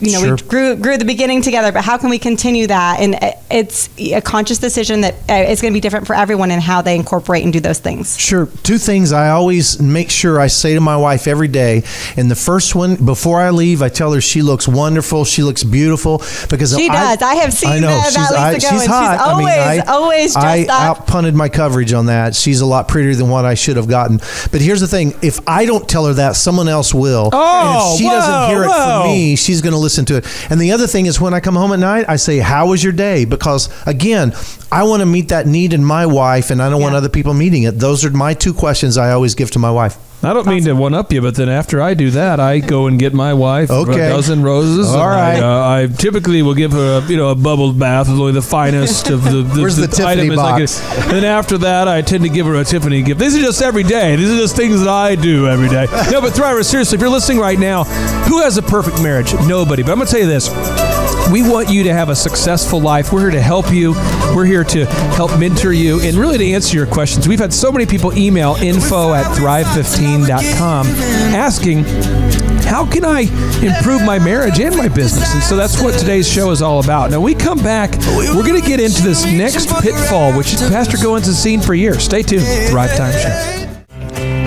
S7: Sure.
S6: we grew at the beginning together, but how can we continue that? And it's a conscious decision that it's going to be different for everyone in how they incorporate and do those things.
S7: Sure. Two things I always make sure I say to my wife every day. And the first one, before I leave, I tell her she looks wonderful. She looks beautiful because
S6: She does. I have seen that about Lisa Goins.
S7: She's hot.
S6: She's always dressed
S7: I
S6: up.
S7: outpunted my coverage on that. She's a lot prettier than what I should have gotten. But here's the thing: if I don't tell her that, someone else will. And if she doesn't hear it from me, she's going to listen to it. And the other thing is, when I come home at night, I say, "How was your day?" Because again, I want to meet that need in my wife, and I don't want other people meeting it. Those are my two questions I always give to my wife.
S5: I don't mean to one-up you, but then after I do that, I go and get my wife a dozen roses.
S7: All right.
S5: I typically will give her a bubbled bath with only the finest of the
S7: Where's the Tiffany
S5: item.
S7: box?
S5: And then after that, I tend to give her a Tiffany gift. These are just every day. These are just things that I do every day. No, but Thriver, seriously, if you're listening right now, who has a perfect marriage? Nobody. But I'm going to tell you this. We want you to have a successful life. We're here to help you. We're here to help mentor you and really to answer your questions. We've had so many people email info@thrive15.com asking, how can I improve my marriage and my business? And so that's what today's show is all about. Now, we come back, we're going to get into this next pitfall, which Pastor Goins has seen for years. Stay tuned. Thrive Time Show.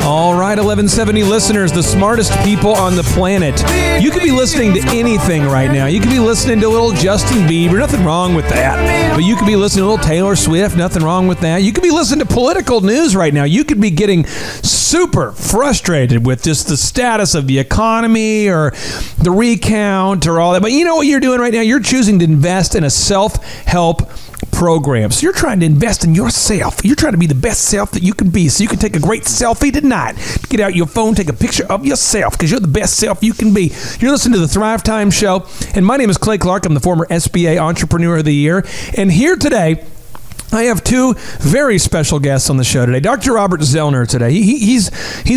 S5: All right, 1170 listeners, the smartest people on the planet. You could be listening to anything right now. You could be listening to a little Justin Bieber, nothing wrong with that. But you could be listening to a little Taylor Swift, nothing wrong with that. You could be listening to political news right now. You could be getting super frustrated with just the status of the economy or the recount or all that. But you know what you're doing right now? You're choosing to invest in a self-help program. So you're trying to invest in yourself. You're trying to be the best self that you can be. So you can take a great selfie tonight. Get out your phone, take a picture of yourself because you're the best self you can be. You're listening to the Thrive Time Show. And my name is Clay Clark. I'm the former SBA Entrepreneur of the Year. And here today, I have two very special guests on the show today. Dr. Robert Zellner today. He's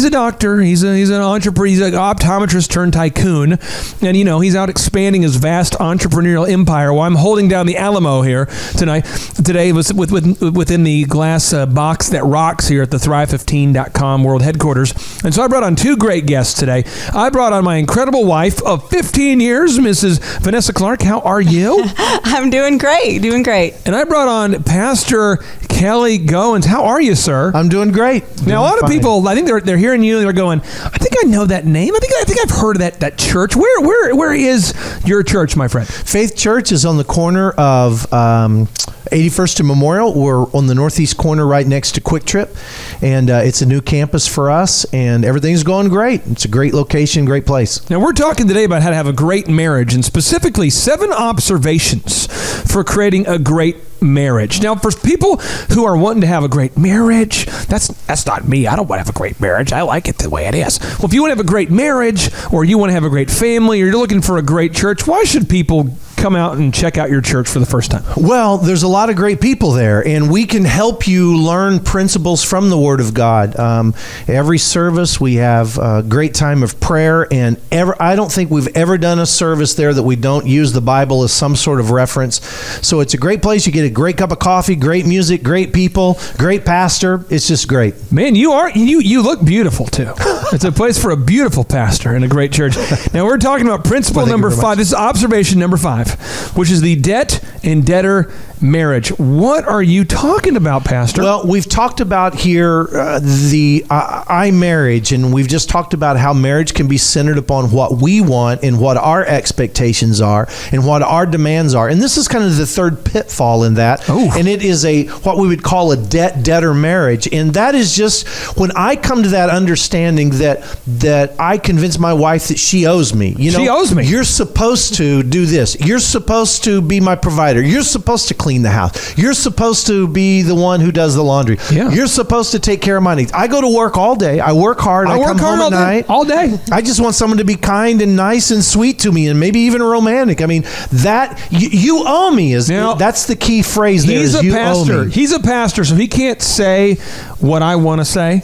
S5: a doctor. He's an entrepreneur. He's an optometrist turned tycoon. And, you know, he's out expanding his vast entrepreneurial empire while I'm holding down the Alamo here tonight. Today was within the glass box that rocks here at the Thrive15.com world headquarters. And so I brought on two great guests today. I brought on my incredible wife of 15 years, Mrs. Vanessa Clark. How are you?
S6: I'm doing great.
S5: And I brought on Pastor Kelly Goins. How are you, sir?
S7: I'm doing great.
S5: Now, a lot of people, I think they're hearing you and they're going, I think I know that name. I think I've heard of that church. Where is your church, my friend?
S7: Faith Church is on the corner of 81st and Memorial. We're on the northeast corner right next to Quick Trip. And it's a new campus for us, and everything's going great. It's a great location, great place.
S5: Now, we're talking today about how to have a great marriage, and specifically 7 observations for creating a great marriage. Now, for people who are wanting to have a great marriage, that's not me. I don't want to have a great marriage. I like it the way it is. Well, if you want to have a great marriage, or you want to have a great family, or you're looking for a great church, why should people come out and check out your church for the first time?
S7: Well, there's a lot of great people there, and we can help you learn principles from the Word of God. Every service, we have a great time of prayer, and I don't think we've ever done a service there that we don't use the Bible as some sort of reference. So it's a great place. You get a great cup of coffee, great music, great people, great pastor. It's just great.
S5: Man, you look beautiful too. It's a place for a beautiful pastor and a great church. Now we're talking about principle number 5. This is observation number 5, which is the debt and debtor marriage. What are you talking about, Pastor?
S7: Well, we've talked about here the marriage, and we've just talked about how marriage can be centered upon what we want and what our expectations are and what our demands are. And this is kind of the third pitfall in that.
S5: Ooh.
S7: And it is what we would call a debt-debtor marriage. And that is just when I come to that understanding that I convince my wife that she owes me. You know,
S5: she owes me.
S7: You're supposed to do this. You're supposed to be my provider. You're supposed to clean the house. You're supposed to be the one who does the laundry.
S5: Yeah.
S7: You're supposed to take care of my needs. I go to work all day. I work hard. I come home at night.
S5: All day.
S7: I just want someone to be kind and nice and sweet to me, and maybe even romantic. I mean, that you owe me that's the key phrase there.
S5: He's a
S7: you
S5: pastor.
S7: Owe me.
S5: He's a pastor, so he can't say what I want to say.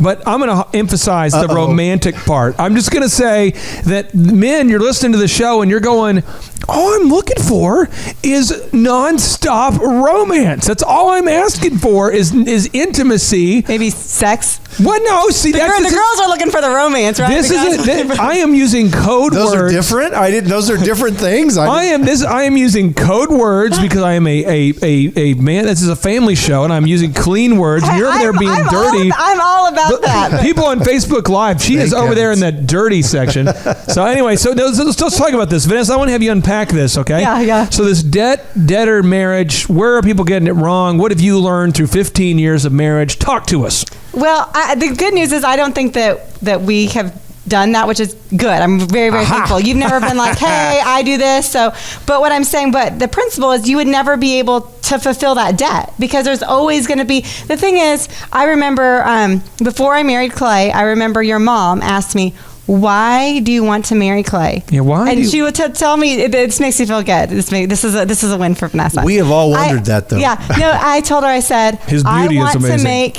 S5: but I'm going to emphasize the romantic part. I'm just going to say that men, you're listening to the show and you're going, all I'm looking for is nonstop romance. That's all I'm asking for is intimacy.
S6: Maybe sex.
S5: What? No, see,
S6: The girls are looking for the romance, right?
S5: This
S6: The guys-
S5: is I am using code
S7: Those
S5: words.
S7: are different. I didn't. Those are different things.
S5: I am using code words because I am a man. This is a family show, and I'm using clean words. You're over there being dirty.
S6: I'm all about that.
S5: People on Facebook Live, she is over there in that dirty section. So anyway, let's talk about this, Vanessa. I want to have you unpack this, okay?
S6: Yeah.
S5: So this debtor marriage, where are people getting it wrong? What have you learned through 15 years of marriage? Talk to us.
S6: Well, the good news is I don't think that we have done that, which is good. I'm very, very thankful. You've never been like, hey, I do this. So, but what I'm saying, but the principle is you would never be able to fulfill that debt because there's always going to be, the thing is, I remember before I married Clay, I remember your mom asked me, why do you want to marry Clay?
S5: Yeah, why?
S6: And she would tell me, this makes me feel good. This is a win for Vanessa.
S7: We have all wondered that, though.
S6: Yeah. No, I told her, I said,
S5: his beauty is amazing.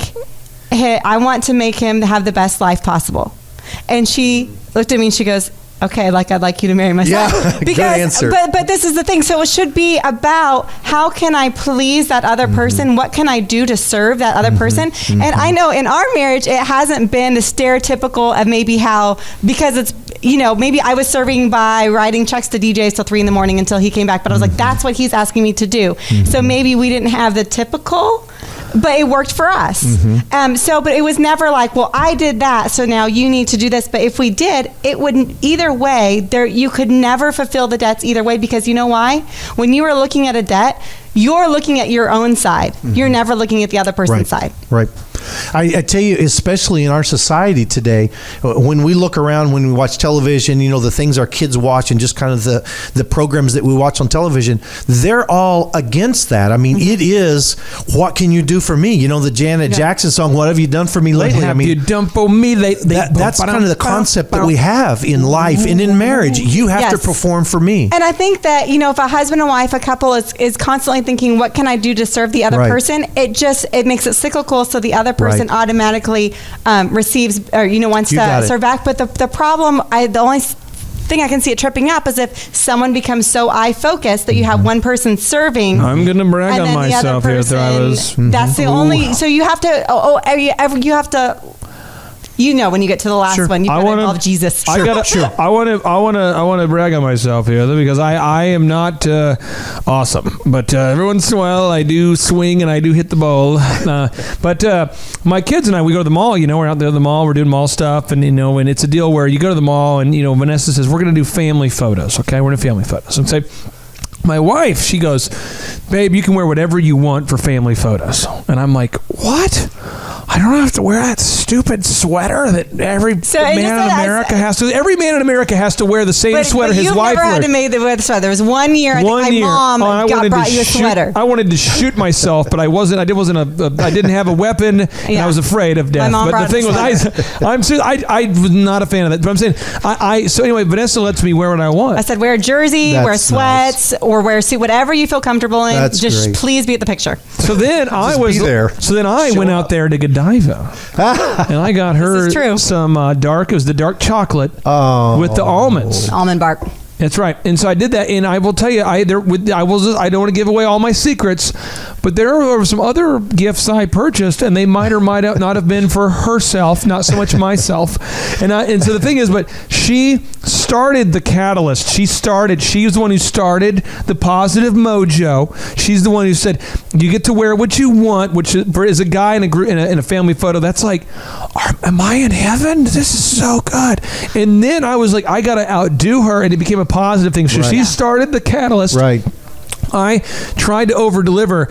S6: I want to make him have the best life possible. And she looked at me and she goes, okay, like I'd like you to marry my son.
S7: Yeah, good answer.
S6: But this is the thing. So it should be about how can I please that other person? What can I do to serve that other person? And I know in our marriage, it hasn't been the stereotypical of maybe how, because it's, maybe I was serving by writing checks to DJs till 3 a.m. until he came back. But I was like, that's what he's asking me to do. So maybe we didn't have the typical, but it worked for us. But it was never like, well, I did that, so now you need to do this. But if we did, it wouldn't, either way, you could never fulfill the debts either way, because you know why? When you are looking at a debt, you're looking at your own side. You're never looking at the other person's side.
S7: Right. I tell you, especially in our society today, when we look around, when we watch television, the things our kids watch and just kind of the programs that we watch on television, they're all against that. I mean, it is, what can you do for me? The Janet Jackson song, what have you done for me lately?
S5: What have you done for me lately?
S7: That's kind of the concept that we have in life and in marriage. You have to perform for me.
S6: And I think that, if a husband and wife, a couple is constantly thinking, what can I do to serve the other person? It makes it cyclical, so the other person automatically receives or wants to serve back. But the problem, the only thing I can see it tripping up is if someone becomes so focused that you have one person serving.
S5: I'm going to brag on myself here, Travis.
S6: That's the only. So you have to. You have to. When you get to the last one, you got to involve Jesus.
S5: I want to brag on myself here because I am not awesome, but every once in a while I do swing and I do hit the ball. But my kids and I, we go to the mall. We're out there at the mall. We're doing mall stuff, and and it's a deal where you go to the mall, and Vanessa says we're going to do family photos. Okay, we're going to do family photos, and say. My wife, she goes, babe, you can wear whatever you want for family photos. And I'm like, what? I don't have to wear that stupid sweater that every man in America has to. Every man in America has to wear the same sweater his wife wears.
S6: You've never had to make the sweater. There was 1 year. I think my mom brought you a sweater.
S5: I wanted to shoot myself, but I didn't have a weapon, and I was afraid of death.
S6: My mom
S5: but the thing was, I was not a fan of that. But I'm saying, so anyway, Vanessa lets me wear what I want.
S6: I said, wear a jersey, wear sweats, or wear a suit, whatever you feel comfortable in.
S7: That's
S6: just
S7: great.
S6: Please be at the picture.
S5: So then I went out there to Godiva, and I got her some dark. It was the dark chocolate with the almonds,
S6: almond bark.
S5: That's right. And so I did that, and I will tell you, I don't want to give away all my secrets, but there were some other gifts I purchased, and they might or might not have been for herself, not so much myself. And so the thing is, but she started the catalyst. She was the one who started the positive mojo. She's the one who said, you get to wear what you want, which as a guy in a family photo, that's like, am I in heaven? This is so good. And then I was like, I got to outdo her, and it became a positive thing. So she started the catalyst.
S7: Right.
S5: I tried to over-deliver,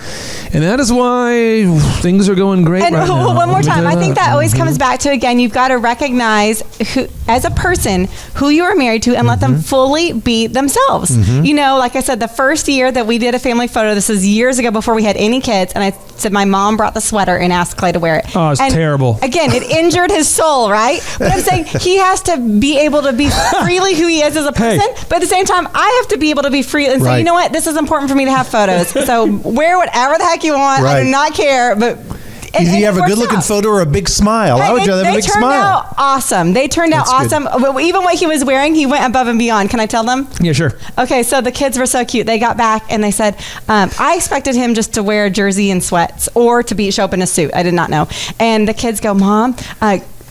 S5: and that is why things are going great right now.
S6: One more time. I think that always comes back to, again, you've got to recognize who, as a person, who you are married to, and let them fully be themselves. Like I said, the first year that we did a family photo, this is years ago before we had any kids, and I said my mom brought the sweater and asked Clay to wear it.
S5: Oh, it's terrible.
S6: Again, it injured his soul, right? But I'm saying he has to be able to be freely who he is as a person, but at the same time, I have to be able to be free and say, you know what, this is important for me to have photos. So wear whatever the heck you want. I do not care, but And-
S7: Either
S6: and
S7: you have
S6: it
S7: a
S6: works
S7: good-looking
S6: out.
S7: photo or a big smile. I would rather have a big
S6: They turned
S7: smile.
S6: out awesome. They turned out
S7: That's good.
S6: awesome. But even what he was wearing, he went above and beyond. Can I tell them?
S5: Yeah, sure.
S6: Okay, so the kids were so cute. They got back and they said, I expected him just to wear a jersey and sweats or to show up in a suit. I did not know. And the kids go, Mom,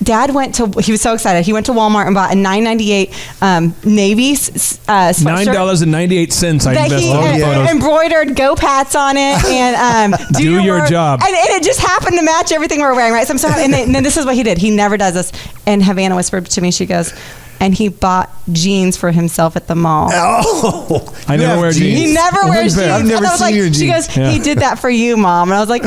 S6: Dad he was so excited. He went to Walmart and bought a $9.98 Navy sweatshirt.
S5: $9.98. I
S6: That
S5: invest
S6: he
S5: all the photos.
S6: embroidered Go Pats on it and
S5: Do your job.
S6: And it just happened to match everything we're wearing, right? So I'm so happy. And then this is what he did. He never does this. And Havana whispered to me, she goes, and he bought jeans for himself at the mall.
S7: Oh,
S5: I never wear jeans.
S6: He never wears jeans.
S7: I've never
S6: And I was
S7: seen
S6: like,
S7: you in
S6: she
S7: jeans.
S6: goes, he did that for you, Mom. And I was like, oh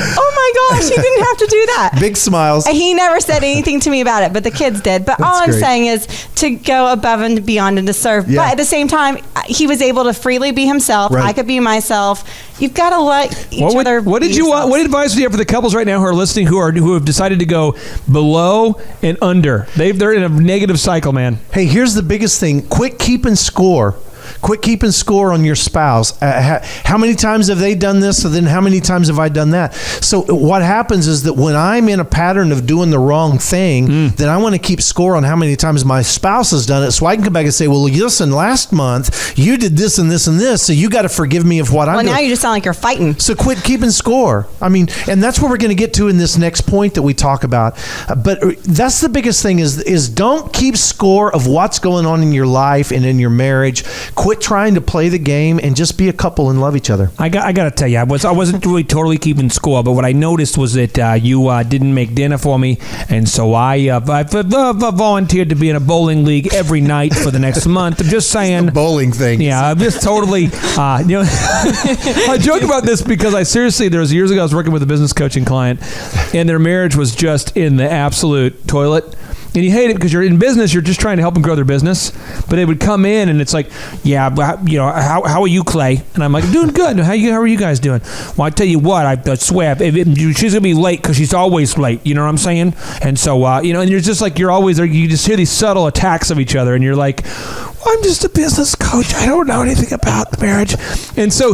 S6: my gosh, he didn't have to do that.
S7: Big smiles.
S6: And he never said anything to me about it, but the kids did. But all I'm
S7: great.
S6: saying is to go above and beyond and to serve.
S7: Yeah.
S6: But at the same time, he was able to freely be himself.
S7: Right.
S6: I could be myself. You've got to let each other.
S5: What
S6: be
S5: did you want?
S6: yourselves.
S5: What advice would you have for the couples right now who are listening who have decided to go below and under? They're in a negative cycle, man.
S7: Hey, here's the biggest thing. Quit keeping score. Quit keeping score on your spouse. How many times have they done this? So then how many times have I done that? So what happens is that when I'm in a pattern of doing the wrong thing, then I want to keep score on how many times my spouse has done it. So I can come back and say, well, listen, last month you did this and this and this. So you got to forgive me of what I'm
S6: Well,
S7: doing.
S6: now you just sound like you're fighting.
S7: So quit keeping score. I mean, and that's what we're going to get to in this next point that we talk about. But that's the biggest thing is don't keep score of what's going on in your life and in your marriage. Quit trying to play the game and just be a couple and love each other.
S5: I got to tell you, I wasn't really totally keeping score, but what I noticed was that you didn't make dinner for me, and so I volunteered to be in a bowling league every night for the next month. I'm just saying.
S7: Bowling thing.
S5: Yeah, I'm just totally, I joke about this because there was years ago I was working with a business coaching client, and their marriage was just in the absolute toilet. And you hate it because you're in business, you're just trying to help them grow their business. But they would come in and it's like, yeah, how are you, Clay? And I'm like, doing good. How are you guys doing? Well, I tell you what, I swear, she's going to be late because she's always late. You know what I'm saying? And so, and you're just like, you're always there. You just hear these subtle attacks of each other and you're like, I'm just a business coach. I don't know anything about marriage. And so,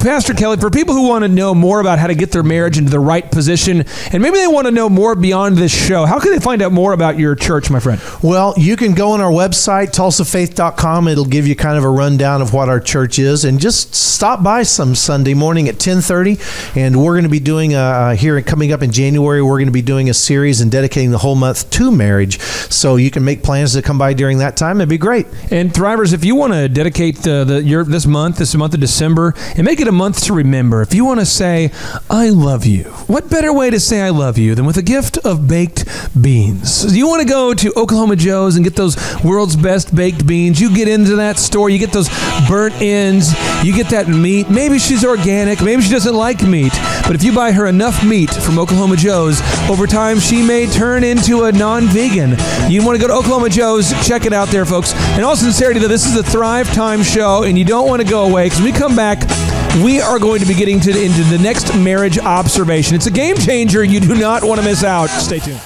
S5: Pastor Kelly, for people who want to know more about how to get their marriage into the right position, and maybe they want to know more beyond this show, how can they find out more about your church, my friend?
S7: Well, you can go on our website, tulsafaith.com. It'll give you kind of a rundown of what our church is. And just stop by some Sunday morning at 10:30. And we're going to be doing, here coming up in January, we're going to be doing a series and dedicating the whole month to marriage. So you can make plans to come by during that time. It'd be great.
S5: And Thrivers, if you want to dedicate this month of December, and make it a month to remember, if you want to say, I love you, what better way to say I love you than with a gift of baked beans? You want to go to Oklahoma Joe's and get those world's best baked beans. You get into that store, you get those burnt ends, you get that meat. Maybe she's organic, maybe she doesn't like meat, but if you buy her enough meat from Oklahoma Joe's, over time she may turn into a non-vegan. You want to go to Oklahoma Joe's, check it out there, folks. And all sincerity, though, this is the Thrive Time Show, and you don't want to go away, because when we come back, we are going to be getting into the next marriage observation. It's a game changer. You do not want to miss out. Stay tuned.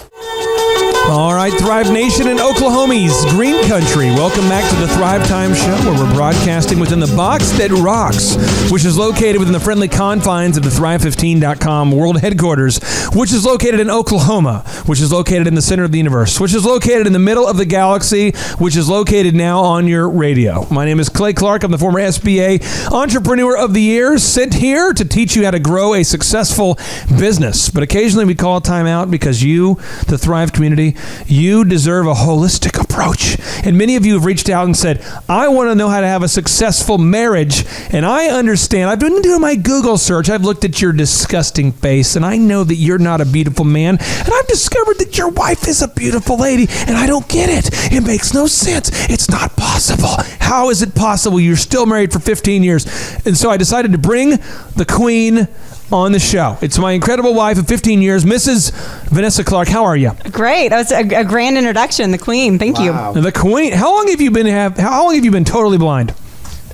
S5: All right, Thrive Nation and Oklahomies, Green Country, welcome back to the Thrive Time Show, where we're broadcasting within the box that rocks, which is located within the friendly confines of the Thrive15.com world headquarters, which is located in Oklahoma, which is located in the center of the universe, which is located in the middle of the galaxy, which is located now on your radio. My name is Clay Clark. I'm the former SBA Entrepreneur of the Year, sent here to teach you how to grow a successful business. But occasionally we call time out because you, the Thrive community, you deserve a holistic approach. And many of you have reached out and said, I want to know how to have a successful marriage. And I understand. I've been doing my Google search. I've looked at your disgusting face, and I know that you're not a beautiful man. And I've discovered that your wife is a beautiful lady, and I don't get it. It makes no sense. It's not possible. How is it possible? You're still married for 15 years. And so I decided to bring the queen on the show. It's my incredible wife of 15 years, Mrs. Vanessa Clark. How are you?
S6: Great. That was a grand introduction. The Queen. Thank you.
S5: The Queen. How long have you been totally blind?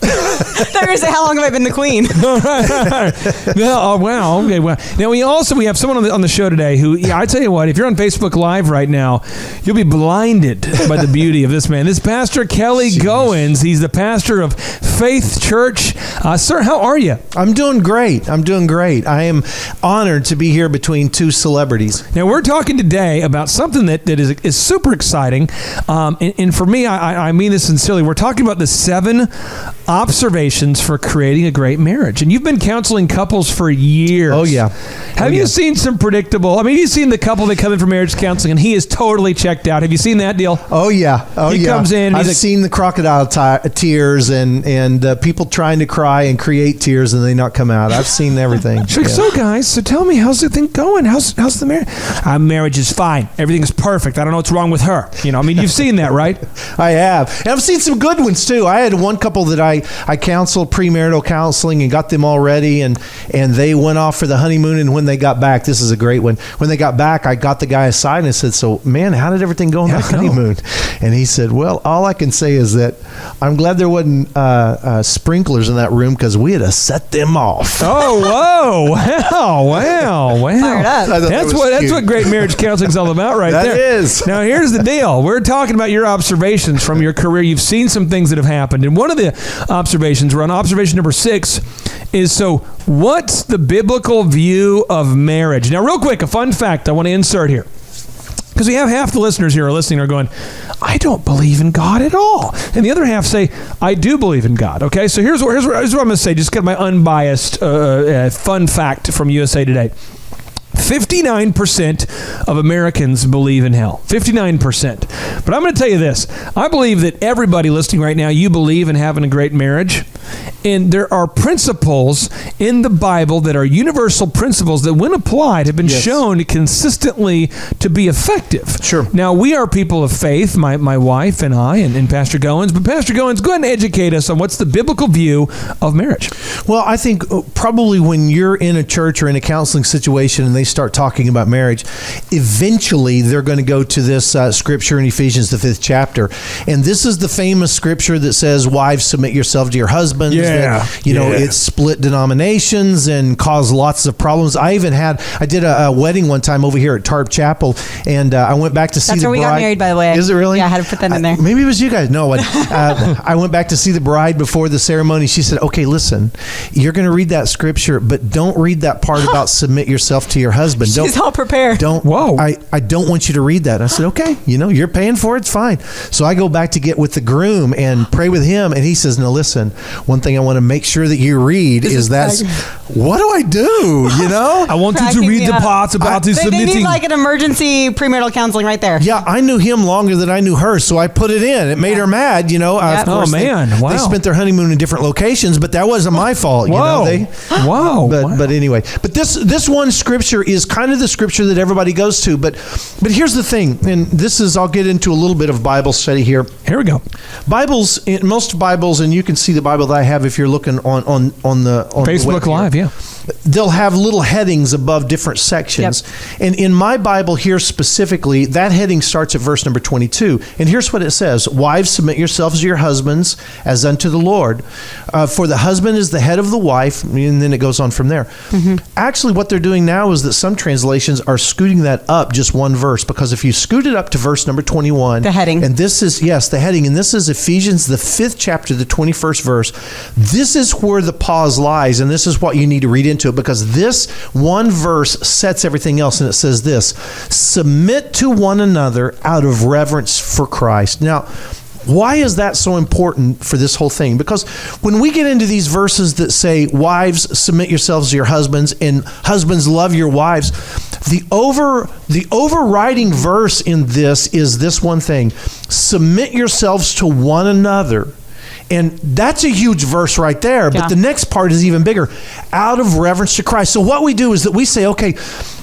S6: They're going to say, how long have I been the queen?
S5: Well, oh, wow. Okay. Well, now we have someone on the show today who, I tell you what, if you're on Facebook Live right now, you'll be blinded by the beauty of this man. This Pastor Kelly Goins. He's the pastor of Faith Church. Sir, how are you?
S7: I'm doing great. I am honored to be here between two celebrities.
S5: Now, we're talking today about something that is super exciting. And for me, I mean this sincerely. We're talking about the 7 observations for creating a great marriage. And you've been counseling couples for years.
S7: Oh, yeah.
S5: Have you seen some predictable? I mean, you've seen the couple that come in for marriage counseling, and he is totally checked out. Have you seen that deal?
S7: Oh, yeah.
S5: He comes in.
S7: I've seen the crocodile tears and people trying to cry and create tears and they not come out. I've seen everything.
S5: So guys, so tell me, how's the thing going? How's the marriage? Marriage is fine. Everything is perfect. I don't know what's wrong with her. I mean, you've seen that, right?
S7: I have. And I've seen some good ones too. I had one couple that I counseled premarital counseling and got them all ready and they went off for the honeymoon, and when they got back, this is a great one. When they got back, I got the guy aside and I said, "So, man, how did everything go on that honeymoon?" And he said, "Well, all I can say is that I'm glad there wasn't sprinklers in that room because we had to set them off."
S5: Oh, wow.
S6: Fired up.
S5: That's what great marriage counseling is all about right there.
S7: That is.
S5: Now, here's the deal. We're talking about your observations from your career. You've seen some things that have happened. And one of the observations, we're on observation number 6, is so what's the biblical view of marriage? Now, real quick, a fun fact I want to insert here. Because we have half the listeners here are listening are going, I don't believe in God at all. And the other half say, I do believe in God. Okay, so here's what I'm going to say. Just get my unbiased fun fact from USA Today. 59% of Americans believe in hell. 59%. But I'm going to tell you this. I believe that everybody listening right now, you believe in having a great marriage. And there are principles in the Bible that are universal principles that, when applied, have been shown consistently to be effective.
S7: Sure.
S5: Now, we are people of faith, my wife and I, and Pastor Goins. But Pastor Goins, go ahead and educate us on what's the biblical view of marriage.
S7: Well, I think probably when you're in a church or in a counseling situation and they start talking about marriage, eventually they're going to go to this scripture in Ephesians, the 5th chapter. And this is the famous scripture that says, "Wives, submit yourselves to your husbands." It split denominations and caused lots of problems. I did a wedding one time over here at Tarp Chapel, and I went back to see the bride.
S6: That's where we got married, by the way.
S7: Is it really?
S6: Yeah, I had to put that in there.
S7: Maybe it was you guys. No, I went back to see the bride before the ceremony. She said, "Okay, listen, you're going to read that scripture, but don't read that part about submit yourself to your husband.
S6: She's all prepared.
S5: Whoa.
S7: I don't want you to read that." I said, "Okay, you're paying for it. It's fine." So I go back to get with the groom and pray with him, and he says, "No, listen, one thing I want to make sure that you read is that, what do I do?
S5: I want you to read the parts about the submitting."
S6: They need like an emergency premarital counseling right there.
S7: Yeah, I knew him longer than I knew her, so I put it in. It made her mad, Of course,
S5: Wow.
S7: They spent their honeymoon in different locations, but that wasn't my fault.
S5: Wow.
S7: But anyway, but this one scripture is kind of the scripture that everybody goes to. But here's the thing, and I'll get into a little bit of Bible study here.
S5: Here we go.
S7: Bibles, in most Bibles, and you can see the Bible that I have if you're looking on the
S5: Facebook Live, yeah.
S7: They'll have little headings above different sections.
S6: Yep.
S7: And in my Bible here specifically, that heading starts at verse number 22. And here's what it says: "Wives, submit yourselves to your husbands as unto the Lord. For the husband is the head of the wife." And then it goes on from there. Mm-hmm. Actually, what they're doing now is that some translations are scooting that up just one verse, because if you scoot it up to verse number 21.
S6: The heading.
S7: And this is, the heading. And this is Ephesians, the 5th chapter, the 21st verse. This is where the pause lies. And this is what you need to read into it, because this one verse sets everything else. And it says this: "Submit to one another out of reverence for Christ." Now, why is that so important for this whole thing? Because when we get into these verses that say, "Wives, submit yourselves to your husbands," and "Husbands, love your wives," the overriding verse in this is this one thing: submit yourselves to one another. And that's a huge verse right there. But the next part is even bigger: out of reverence to Christ. So what we do is that we say, okay,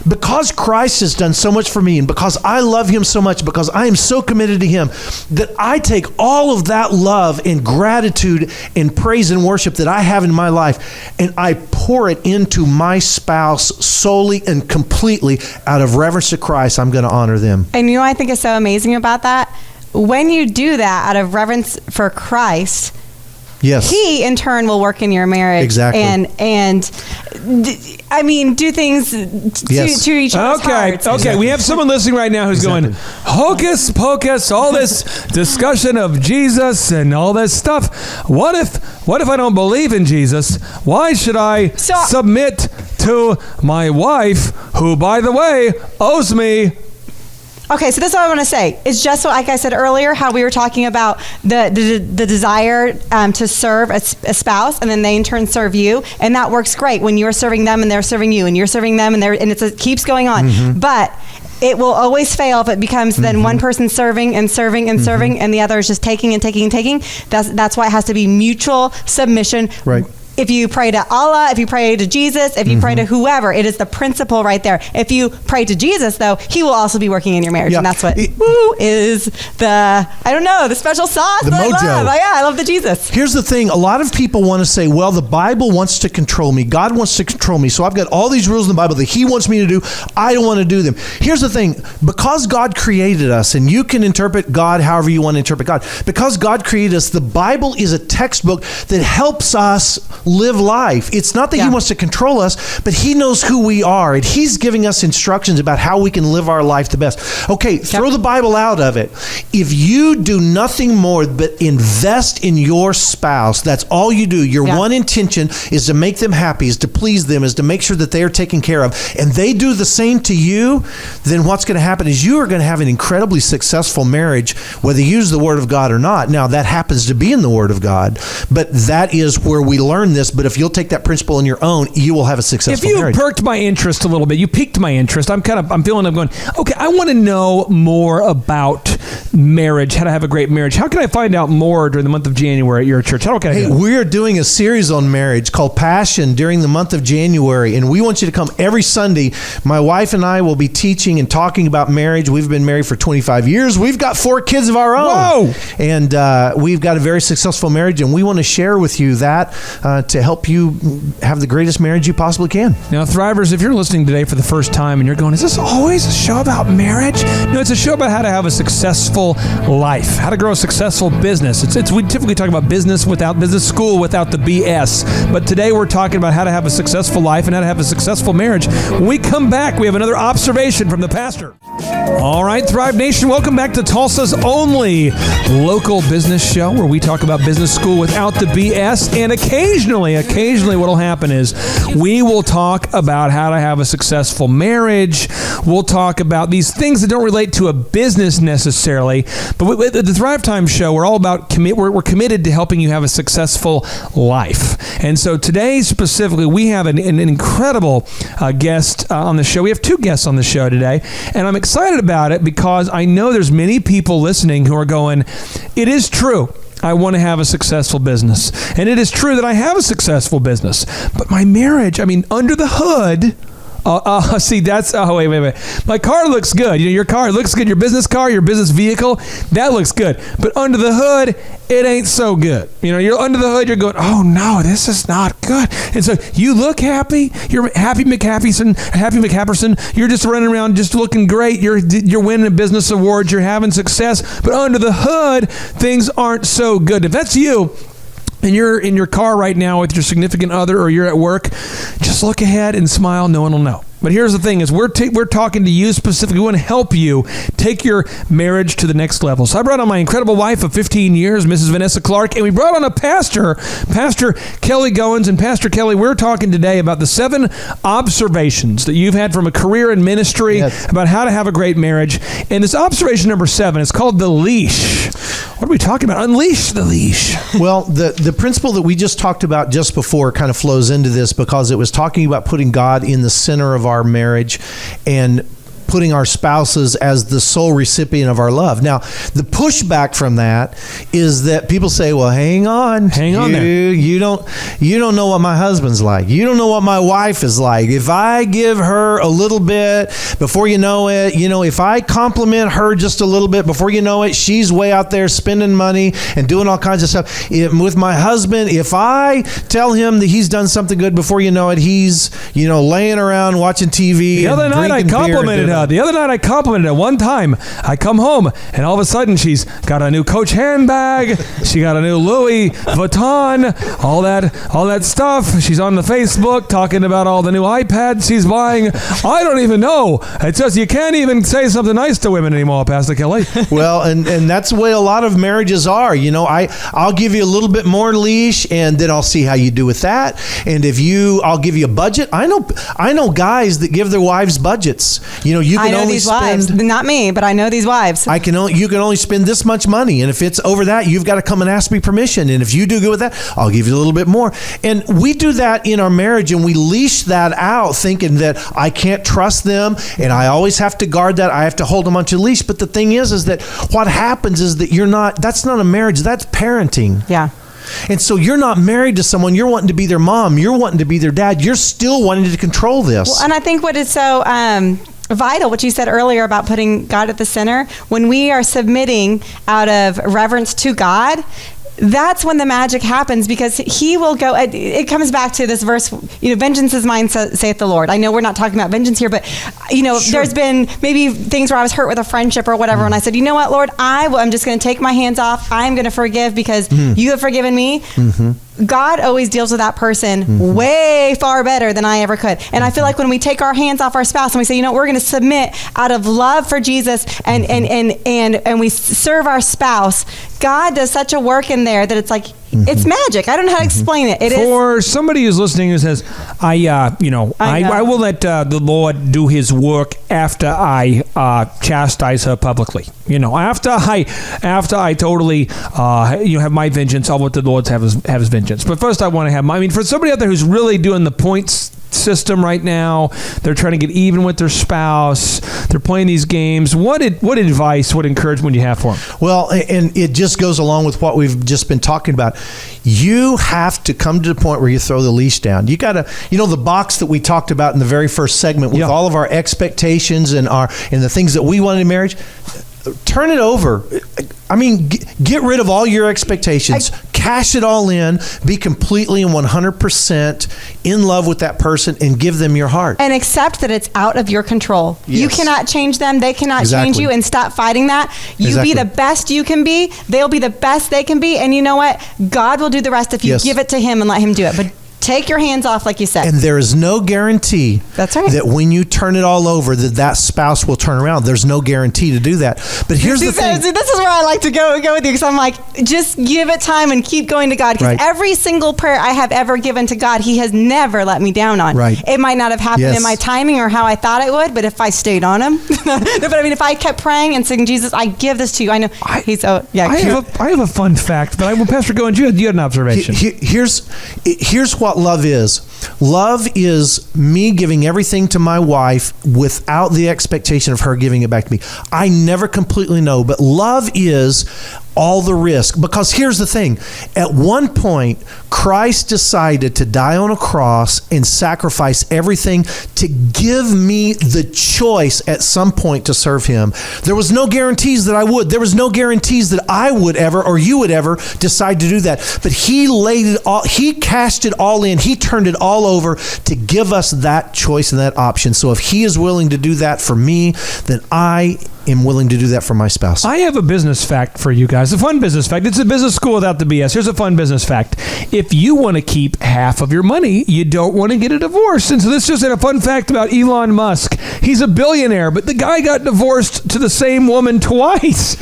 S7: because Christ has done so much for me, and because I love him so much, because I am so committed to him, that I take all of that love and gratitude and praise and worship that I have in my life, and I pour it into my spouse solely and completely out of reverence to Christ. I'm going to honor them.
S6: And I think is so amazing about that? When you do that out of reverence for Christ,
S7: Yes.
S6: He in turn will work in your marriage.
S7: Exactly.
S6: I mean, do things
S7: Yes.
S6: to each other's hearts.
S5: Okay. We have someone listening right now who's going, hocus pocus, all this discussion of Jesus and all this stuff. What if I don't believe in Jesus? Why should I submit to my wife, who, by the way, owes me?
S6: Okay, so this is what I want to say. It's just like I said earlier, how we were talking about the desire to serve a spouse, and then they in turn serve you, and that works great when you're serving them and they're serving you, and you're serving them and it keeps going on. But it will always fail if it becomes then one person serving and serving and serving, and the other is just taking and taking and taking. That's why it has to be mutual submission.
S7: Right.
S6: If you pray to Allah, if you pray to Jesus, if you pray to whoever, it is the principle right there. If you pray to Jesus, though, he will also be working in your marriage.
S7: Yeah.
S6: And that's what is the special sauce
S7: The
S6: that
S7: mojo.
S6: I love. I love the Jesus.
S7: Here's the thing. A lot of people want to say, well, the Bible wants to control me. God wants to control me. So I've got all these rules in the Bible that he wants me to do. I don't want to do them. Here's the thing. Because God created us, and you can interpret God however you want to interpret God. Because God created us, the Bible is a textbook that helps us live life. It's not that he wants to control us, but he knows who we are, and he's giving us instructions about how we can live our life the best. Okay, throw the Bible out of it. If you do nothing more but invest in your spouse, that's all you do. Your one intention is to make them happy, is to please them, is to make sure that they are taken care of, and they do the same to you, then what's going to happen is you are going to have an incredibly successful marriage, whether you use the Word of God or not. Now, that happens to be in the Word of God, but that is where we learn this. But if you'll take that principle on your own, you will have a successful marriage.
S5: If you perked my interest a little bit, you piqued my interest, I'm going, okay, I want to know more about marriage, how to have a great marriage. How can I find out more during the month of January at your church? How can I do that?
S7: We are doing a series on marriage called Passion during the month of January, and we want you to come every Sunday. My wife and I will be teaching and talking about marriage. We've been married for 25 years. We've got 4 kids of our own.
S5: Whoa!
S7: And we've got a very successful marriage, and we want to share with you that to help you have the greatest marriage you possibly can.
S5: Now, Thrivers, if you're listening today for the first time and you're going, is this always a show about marriage? No, it's a show about how to have a successful life, how to grow a successful business. We typically talk about business school without the BS. But today we're talking about how to have a successful life and how to have a successful marriage. When we come back, we have another observation from the pastor. All right, Thrive Nation, welcome back to Tulsa's only local business show where we talk about business school without the BS. And occasionally what will happen is we will talk about how to have a successful marriage. We'll talk about these things that don't relate to a business necessarily. But with the Thrive Time show, we're all about we're committed to helping you have a successful life. And so today specifically, we have an incredible guest on the show. We have 2 guests on the show today, and I'm excited about it because I know there's many people listening who are going, it is true. I want to have a successful business. And it is true that I have a successful business. But my marriage, under the hood, wait. My car looks good. Your car looks good. Your business car, your business vehicle, that looks good. But under the hood, it ain't so good. You're under the hood, you're going, oh no, this is not good. And so you look happy. You're happy McHapperson. You're just running around just looking great. You're winning business awards. You're having success. But under the hood, things aren't so good. If that's you, and you're in your car right now with your significant other or you're at work, just look ahead and smile. No one will know. But here's the thing is we're talking to you specifically. We want to help you take your marriage to the next level. So I brought on my incredible wife of 15 years, Mrs. Vanessa Clark, and we brought on a pastor, Pastor Kelly Goins. And Pastor Kelly, we're talking today about the 7 observations that you've had from a career in ministry about how to have a great marriage. And this observation number 7 is called the leash. What are we talking about? Unleash the leash.
S7: Well, the principle that we just talked about just before kind of flows into this because it was talking about putting God in the center of our marriage and putting our spouses as the sole recipient of our love. Now, the pushback from that is that people say, well, hang on there. You don't know what my husband's like. You don't know what my wife is like. If I give her a little bit, before you know it, if I compliment her just a little bit, before you know it, she's way out there spending money and doing all kinds of stuff. With my husband, if I tell him that he's done something good, before you know it, he's, laying around watching TV.
S5: The other night I complimented her. the other night I complimented her one time. I come home and all of a sudden she's got a new Coach handbag. She got a new Louis Vuitton, all that stuff. She's on the Facebook talking about all the new iPads she's buying. I don't even know. It's just you can't even say something nice to women anymore, Pastor Kelly.
S7: Well, and that's the way a lot of marriages are. You know, I'll give you a little bit more leash, and then I'll see how you do with that. And I'll give you a budget. I know guys that give their wives budgets. You know, you can
S6: I know
S7: only
S6: these
S7: spend.
S6: wives. Not me, but I know these wives.
S7: You can only spend this much money, and if it's over that, you've got to come and ask me permission. And if you do good with that, I'll give you a little bit more. And we do that in our marriage, and we leash that out, thinking that I can't trust them, and I always have to guard that. I have to hold them onto the leash. But the thing is that what happens is that that's not a marriage. That's parenting.
S6: Yeah.
S7: And so you're not married to someone. You're wanting to be their mom. You're wanting to be their dad. You're still wanting to control this.
S6: Well, and I think what is so vital, what you said earlier about putting God at the center, when we are submitting out of reverence to God, that's when the magic happens, because he will go. It comes back to this verse, vengeance is mine, saith the Lord. I know we're not talking about vengeance here, but
S7: Sure.
S6: There's been maybe things where I was hurt with a friendship or whatever, and I said, you know what, Lord, I'm just going to take my hands off. I'm going to forgive because you have forgiven me. God always deals with that person way far better than I ever could. And I feel like when we take our hands off our spouse and we say, we're going to submit out of love for Jesus and we serve our spouse, God does such a work in there that it's like, it's magic. I don't know how to explain it. It is.
S5: For somebody who's listening who says, I will let the Lord do his work after I chastise her publicly. After I totally have my vengeance, I'll let the Lord have his vengeance. But first I want to have for somebody out there who's really doing the points system right now, they're trying to get even with their spouse, they're playing these games, what advice, what encouragement do you have for them?
S7: Well, and it just goes along with what we've just been talking about. You have to come to the point where you throw the leash down. You got to, the box that we talked about in the very first segment with all of our expectations and the things that we want in marriage. Turn it over. Get rid of all your expectations. Cash it all in. Be completely and 100% in love with that person and give them your heart.
S6: And accept that it's out of your control.
S7: Yes.
S6: You cannot change them. They cannot change you, and stop fighting that. You be the best you can be. They'll be the best they can be. And you know what? God will do the rest if you give it to him and let him do it. But take your hands off, like you said.
S7: And there is no guarantee
S6: That's right.
S7: that when you turn it all over, that spouse will turn around. There's no guarantee to do that. But here's the thing.
S6: See, this is where I like to go with you, because I'm like, just give it time and keep going to God. Because every single prayer I have ever given to God, he has never let me down on.
S7: Right.
S6: It might not have happened in my timing or how I thought it would, but if I stayed on him. If I kept praying and saying, Jesus, I give this to you. I know he's, I
S5: have a fun fact, but Pastor Goins, you had an observation.
S7: Here's what love is. Love is me giving everything to my wife without the expectation of her giving it back to me. I never completely know, but love is all the risk. Because here's the thing. At one point, Christ decided to die on a cross and sacrifice everything to give me the choice at some point to serve him. There was no guarantees that I would. There was no guarantees that I would ever or you would ever decide to do that. But he laid it all, he cashed it all in. He turned it all over to give us that choice and that option. So if he is willing to do that for me, then I am willing to do that for my spouse.
S5: I have a business fact for you guys. A fun business fact. It's a business school without the BS. Here's a fun business fact. If you want to keep half of your money, you don't want to get a divorce. And so this just had a fun fact about Elon Musk. He's a billionaire, but the guy got divorced to the same woman twice.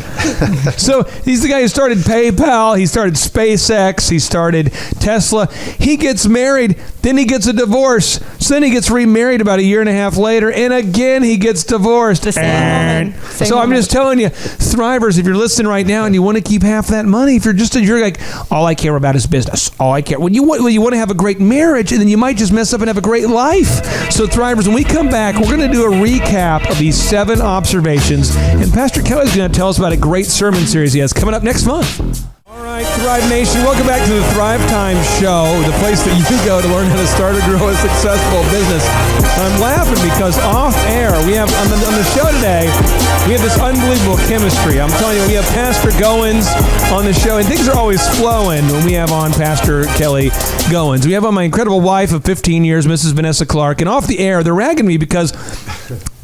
S5: So he's the guy who started PayPal. He started SpaceX. He started Tesla. He gets married. Then he gets a divorce. So then he gets remarried about a year and a half later. And again, he gets divorced.
S6: The same woman.
S5: So I'm just telling you, Thrivers, if you're listening right now and you want to keep half that money, if you're like, all I care about is business. All I care. Well, you want to have a great marriage, and then you might just mess up and have a great life. So Thrivers, when we come back, we're going to do a recap of these 7 observations, and Pastor Kelly's going to tell us about a great sermon series he has coming up next month. All right, Thrive Nation, welcome back to the Thrive Time Show, the place that you go to learn how to start or grow a successful business. I'm laughing because off air, we have on the show today, we have this unbelievable chemistry. I'm telling you, we have Pastor Goins on the show, and things are always flowing when we have on Pastor Kelly Goins. We have on my incredible wife of 15 years, Mrs. Vanessa Clark, and off the air, they're ragging me because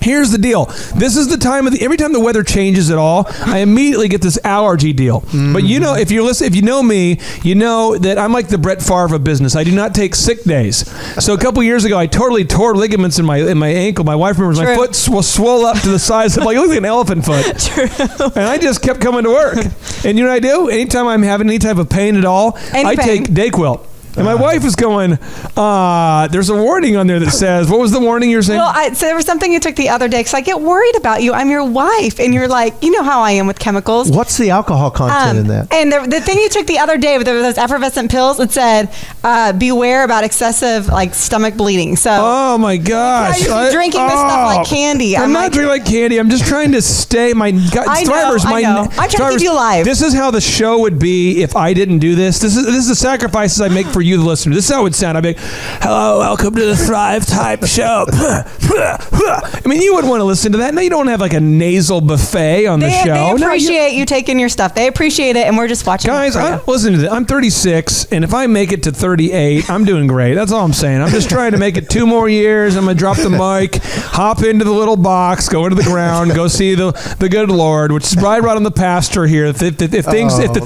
S5: Here's the deal. This is the time of every time the weather changes at all, I immediately get this allergy deal. But you know, if you know me, you know that I'm like the Brett Favre of business. I do not take sick days. So a couple years ago, I totally tore ligaments in my ankle. My wife remembers my foot swole up to the size of, like, it looked like an elephant foot.
S6: True.
S5: And I just kept coming to work. And you know what I do? Anytime I'm having any type of pain at all, I take Dayquil. And my wife was going, there's a warning on there that says, what was the warning you were saying?
S6: Well, so there was something you took the other day because I get worried about you. I'm your wife, and you're like, you know how I am with chemicals.
S7: What's the alcohol content in that?
S6: And the thing you took the other day with those effervescent pills, it said, beware about excessive stomach bleeding. So,
S5: oh my gosh,
S6: you're drinking this stuff like candy.
S5: I'm not drinking like candy. I'm just trying to stay.
S6: I know. I'm trying to keep you alive.
S5: This is how the show would be if I didn't do this. This is the sacrifices I make for you, the listener. This is how it would sound. I'd be like, hello, welcome to the Thrive Type Show. I mean, you wouldn't want to listen to that. No, you don't have like a nasal buffet on the show.
S6: They appreciate you taking your stuff. They appreciate it, and we're just watching.
S5: Guys, listen to this. I'm 36, and if I make it to 38, I'm doing great. That's all I'm saying. I'm just trying to make it 2 more years. I'm going to drop the mic, hop into the little box, go into the ground, go see the good Lord, which is right on the pasture here. If the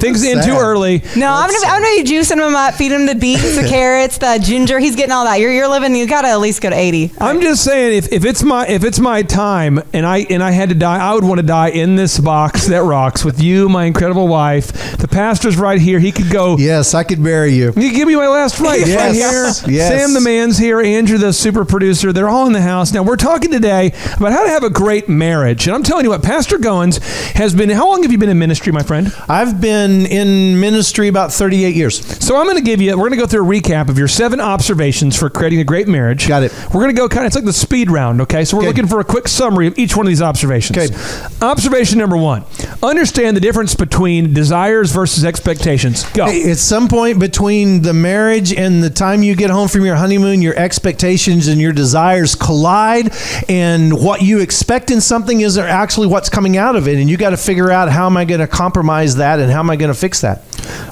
S5: thing's in too early.
S6: No, I'm gonna be juicing him up, feeding him the beets, the carrots, the ginger. He's getting all that. You're living. You got to at least go to 80.
S5: I'm just saying, if it's my time, and I had to die, I would want to die in this box that rocks with you, my incredible wife. The pastor's right here. He could go.
S7: Yes, I could bury you.
S5: You give me my last flight right here.
S7: Yes.
S5: Sam the man's here. Andrew the super producer. They're all in the house. Now we're talking today about how to have a great marriage. And I'm telling you what, Pastor Goins has been. How long have you been in ministry, my friend?
S7: I've been in ministry about 38 years.
S5: So I'm going to give you. We're going to go through a recap of your 7 observations for creating a great marriage.
S7: Got it.
S5: We're going to go it's like the speed round, okay? So we're looking for a quick summary of each one of these observations.
S7: Okay.
S5: Observation number 1. Understand the difference between desires versus expectations. Go.
S7: Hey, at some point between the marriage and the time you get home from your honeymoon, your expectations and your desires collide, and what you expect in something isn't actually what's coming out of it, and you got to figure out, how am I going to compromise that, and how am I going to fix that?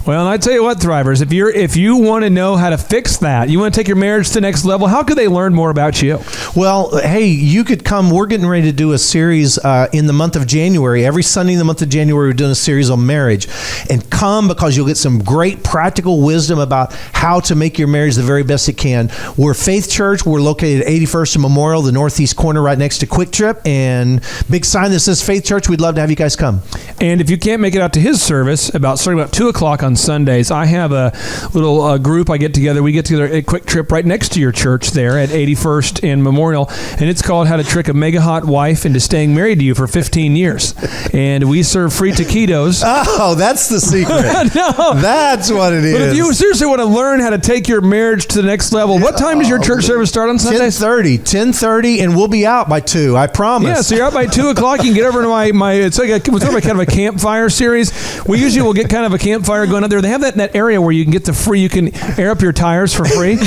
S5: Well, and I tell you what, Thrivers, if you want to know how to fix that, you want to take your marriage to the next level, how could they learn more about you?
S7: Well, hey, you could come. We're getting ready to do a series in the month of January. Every Sunday in the month of January, we're doing a series on marriage. And come, because you'll get some great practical wisdom about how to make your marriage the very best it can. We're Faith Church. We're located at 81st and Memorial, the northeast corner right next to Quick Trip. And big sign that says Faith Church. We'd love to have you guys come.
S5: And if you can't make it out to his service, starting about 2 o'clock on Sundays, I have a little group I get together. We get together at Quick Trip right next to your church there at 81st and Memorial. And it's called How to Trick a Mega Hot Wife into Staying Married to You for 15 years. And we serve free taquitos.
S7: Oh, that's the secret.
S5: No.
S7: That's what it is.
S5: But if you seriously want to learn how to take your marriage to the next level, what time does your church service start on Sundays?
S7: 10:30, and we'll be out by 2, I promise.
S5: Yeah, so you're out by 2 o'clock. You can get over to my it's like kind of a campfire series. We usually will get kind of a campfire going out there. They have that in that area where you can you can air up your tires for free.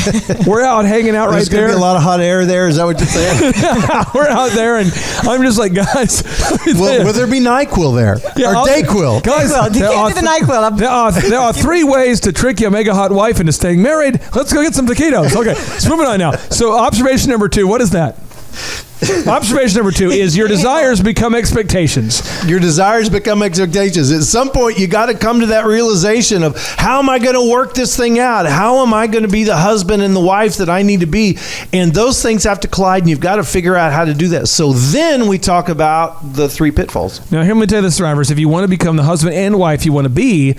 S5: We're out hanging out
S7: There's
S5: right there.
S7: There's going to be a lot of hot air there. Is that what you're saying?
S5: We're out there, and I'm just like, guys.
S7: Will there be NyQuil there?
S5: Yeah,
S7: or Dayquil?
S5: Guys,
S6: you can't do the NyQuil.
S5: There are 3 ways to trick your mega hot wife into staying married. Let's go get some taquitos. Okay, let's moving on now. So observation number 2, what is that? Observation number 2 is your desires become expectations.
S7: Your desires become expectations. At some point, you got to come to that realization of, how am I going to work this thing out? How am I going to be the husband and the wife that I need to be? And those things have to collide, and you've got to figure out how to do that. So then we talk about the 3 pitfalls.
S5: Now, here, let me tell you this, Thrivers. If you want to become the husband and wife you want to be,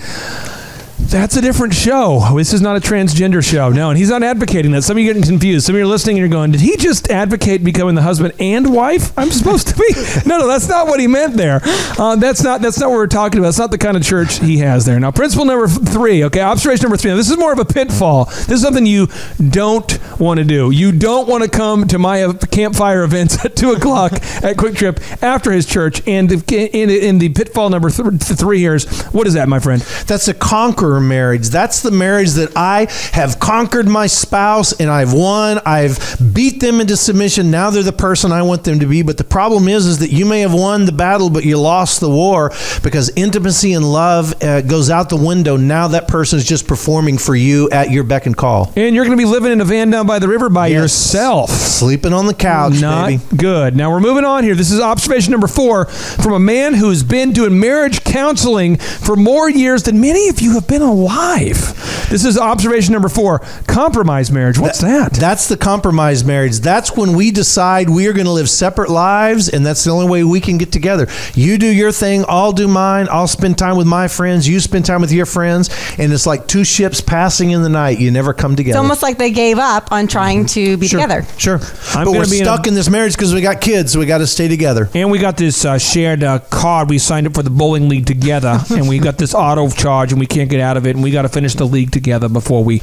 S5: that's a different show. This is not a transgender show. No, and he's not advocating that. Some of you are getting confused. Some of you are listening and you're going, did he just advocate becoming the husband and wife I'm supposed to be? No, that's not what he meant there. That's not what we're talking about. It's not the kind of church he has there. Now, principle number 3, okay, observation number 3. Now, this is more of a pitfall. This is something you don't want to do. You don't want to come to my campfire events at 2 o'clock at Quick Trip after his church. And in the pitfall number 3 here is, what is that, my friend?
S7: That's a conqueror deader marriage. That's the marriage that I have conquered my spouse and I've won. I've beat them into submission. Now they're the person I want them to be. But the problem is that you may have won the battle, but you lost the war because intimacy and love goes out the window. Now that person is just performing for you at your beck and call.
S5: And you're going to be living in a van down by the river by yourself.
S7: Sleeping on the couch,
S5: Not
S7: baby.
S5: good. Now we're moving on here. This is observation number 4 from a man who's been doing marriage counseling for more years than many of you have been alive. This is observation number 4, compromise marriage. What's that?
S7: That's the compromise marriage. That's when we decide we are going to live separate lives, and that's the only way we can get together. You do your thing, I'll do mine. I'll spend time with my friends. You spend time with your friends, and it's like two ships passing in the night. You never come together.
S6: It's almost like they gave up on trying to be together.
S7: Sure.
S5: I'm
S7: But
S5: gonna
S7: we're
S5: be
S7: stuck in this marriage because we got kids, so we got to stay together.
S5: And we got this shared card. We signed up for the bowling league together, and we got this auto charge, and we can't get out of it, and we got to finish the league together before we,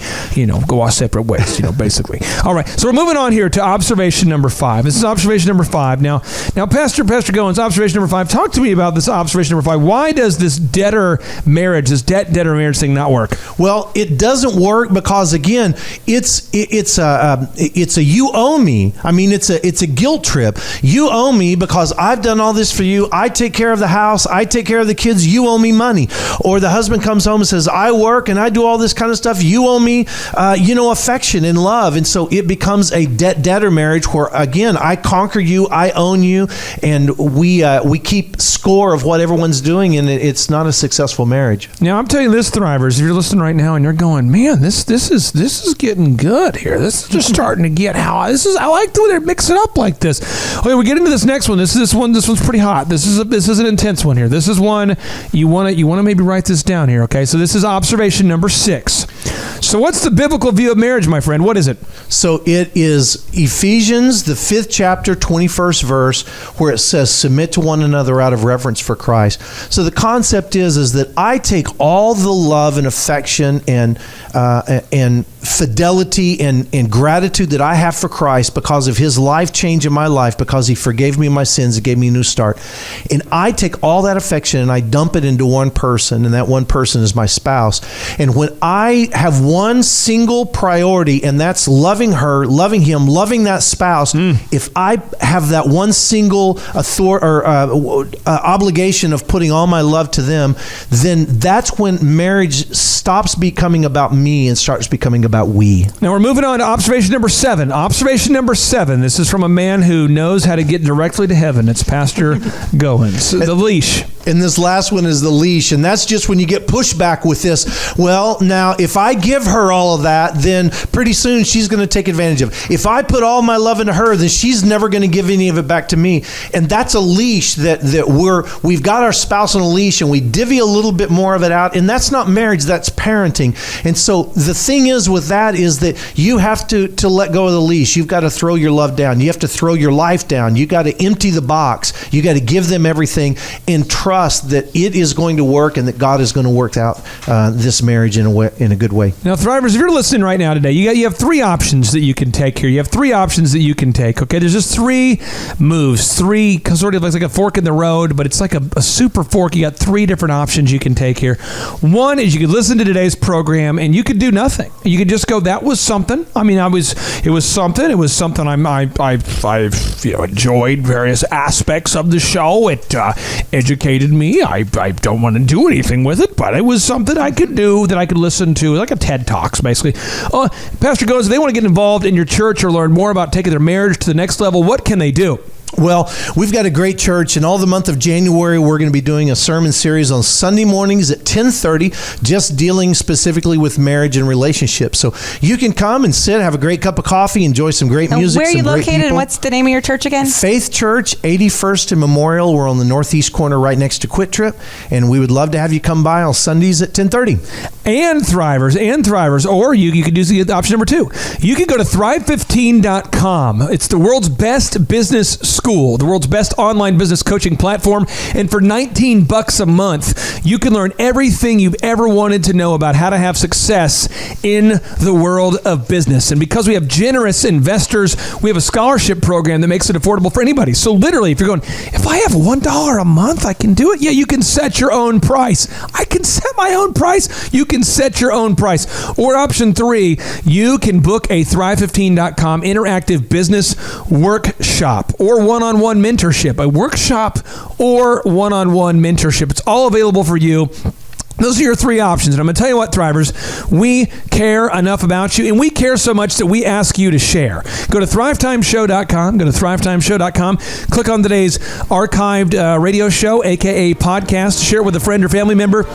S5: go our separate ways, basically. All right, so we're moving on here to observation number 5. This is observation number 5. Now, Pastor Goins, observation number 5. Talk to me about this observation number 5. Why does this debtor marriage thing not work?
S7: Well, it doesn't work because again, it's a you owe me. I mean, it's a guilt trip. You owe me because I've done all this for you. I take care of the house. I take care of the kids. You owe me money. Or the husband comes home and says, I work and I do all this kind of stuff. You owe me, affection and love. And so it becomes a debtor marriage where again, I conquer you, I own you, and we keep score of what everyone's doing, and it's not a successful marriage.
S5: Now, I'm telling you this, Thrivers, if you're listening right now and you're going, man, this is getting good here. This is just starting to get I like the way they mix it up like this. Okay, we get into this next one. This one's pretty hot. This is an intense one here. This is one you want to maybe write this down here, okay? So this is observation number 6. So what's the biblical view of marriage, my friend? What is it?
S7: So it is Ephesians, the 5th chapter, 21st verse, where it says, submit to one another out of reverence for Christ. So the concept is that I take all the love and affection and fidelity and gratitude that I have for Christ because of his life change in my life, because he forgave me my sins and gave me a new start. And I take all that affection and I dump it into one person, and that one person is my spouse. And when I have one single priority, and that's loving her, loving him, loving that spouse, if I have that one single obligation of putting all my love to them, then that's when marriage stops becoming about me and starts becoming about we.
S5: Now we're moving on to observation number 7. Observation number 7. This is from a man who knows how to get directly to heaven. It's Pastor Goins. The leash.
S7: And this last one is the leash. And that's just when you get pushback with this. Well, now, if I give her all of that, then pretty soon she's going to take advantage of it. If I put all my love into her, then she's never going to give any of it back to me. And that's a leash that we've got our spouse on a leash, and we divvy a little bit more of it out. And that's not marriage, that's parenting. And so the thing is with that is that you have to let go of the leash. You've got to throw your love down. You have to throw your life down. You got to empty the box. You got to give them everything and trust that it is going to work and that God is going to work out this marriage in a good way.
S5: Now, Thrivers, if you're listening right now today, you have 3 options that you can take here. You have 3 options that you can take, okay? There's just 3 moves, 3 sort of like a fork in the road, but it's like a super fork. You got 3 different options you can take here. One is you could listen to today's program and you could do nothing. You could just go, that was something. I mean, it was something. It was something I've enjoyed various aspects of the show. It educated me. I don't want to do anything with it, but it was something I could do that I could listen to, like a TED Talks, basically. Pastor Goins, if they want to get involved in your church or learn more about taking their marriage to the next level, what can they do?
S7: Well, we've got a great church, and all the month of January, we're going to be doing a sermon series on Sunday mornings at 10:30, just dealing specifically with marriage and relationships. So you can come and sit, have a great cup of coffee, enjoy some great music.
S6: Where are you
S7: some great
S6: located, and
S7: people.
S6: what's the name of your church again?
S7: Faith Church, 81st and Memorial. We're on the northeast corner right next to Quit Trip, and we would love to have you come by on Sundays at 10:30.
S5: And Thrivers, or you could do option number 2. You can go to thrive15.com. It's the world's best business School, the world's best online business coaching platform. And for $19 a month, you can learn everything you've ever wanted to know about how to have success in the world of business. And because we have generous investors, we have a scholarship program that makes it affordable for anybody. So literally, if you're going, if I have $1 a month, I can do it. Yeah, you can set your own price. I can set my own price. You can set your own price. Or option 3, you can book a Thrive15.com interactive business workshop or one-on-one mentorship. A workshop or one-on-one mentorship. It's all available for you. Those are your 3 options. And I'm going to tell you what, Thrivers, we care enough about you, and we care so much that we ask you to share. Go to thrivetimeshow.com. Go to thrivetimeshow.com. Click on today's archived radio show, a.k.a. podcast. Share it with a friend or family member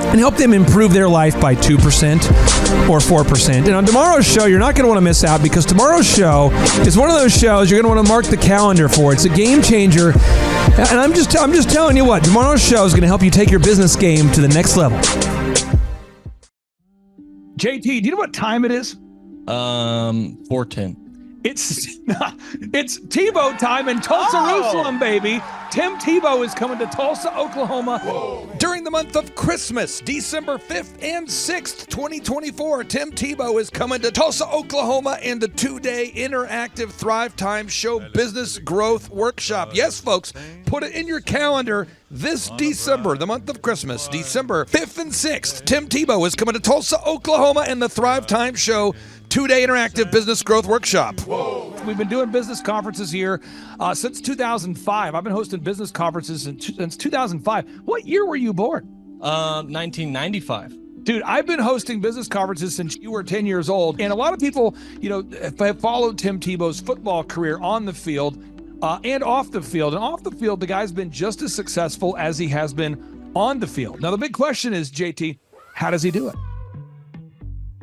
S5: and help them improve their life by 2% or 4%. And on tomorrow's show, you're not going to want to miss out, because tomorrow's show is one of those shows you're going to want to mark the calendar for. It's a game changer. And I'm just telling you what, tomorrow's show is going to help you take your business game to the next level. JT, do you know what time it is?
S8: 4:10.
S5: It's Tebow time in Tulsa, Jerusalem, baby. Tim Tebow is coming to Tulsa, Oklahoma. Whoa. During the month of Christmas, December 5th and 6th, 2024, Tim Tebow is coming to Tulsa, Oklahoma in the 2-day interactive Thrive Time Show Business Growth Workshop. Yes, folks, put it in your calendar. This December, the month of Christmas, December 5th and 6th, Tim Tebow is coming to Tulsa, Oklahoma in the Thrive Time Show 2-day interactive business growth workshop. Whoa. We've been doing business conferences here since 2005. I've been hosting business conferences since 2005. What year were you born?
S8: 1995.
S5: Dude, I've been hosting business conferences since you were 10 years old. And a lot of people, have followed Tim Tebow's football career on the field and off the field. And off the field, the guy's been just as successful as he has been on the field. Now, the big question is, JT, how does he do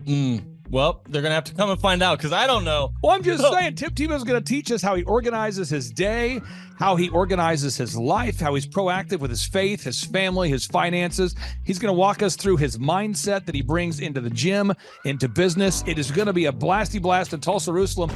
S5: it?
S8: Well, they're going to have to come and find out, because I don't know.
S5: Well, I'm just saying, Tim Tebow's going to teach us how he organizes his day, how he organizes his life, how he's proactive with his faith, his family, his finances. He's going to walk us through his mindset that he brings into the gym, into business. It is going to be a blasty blast in Tulsa, Jerusalem.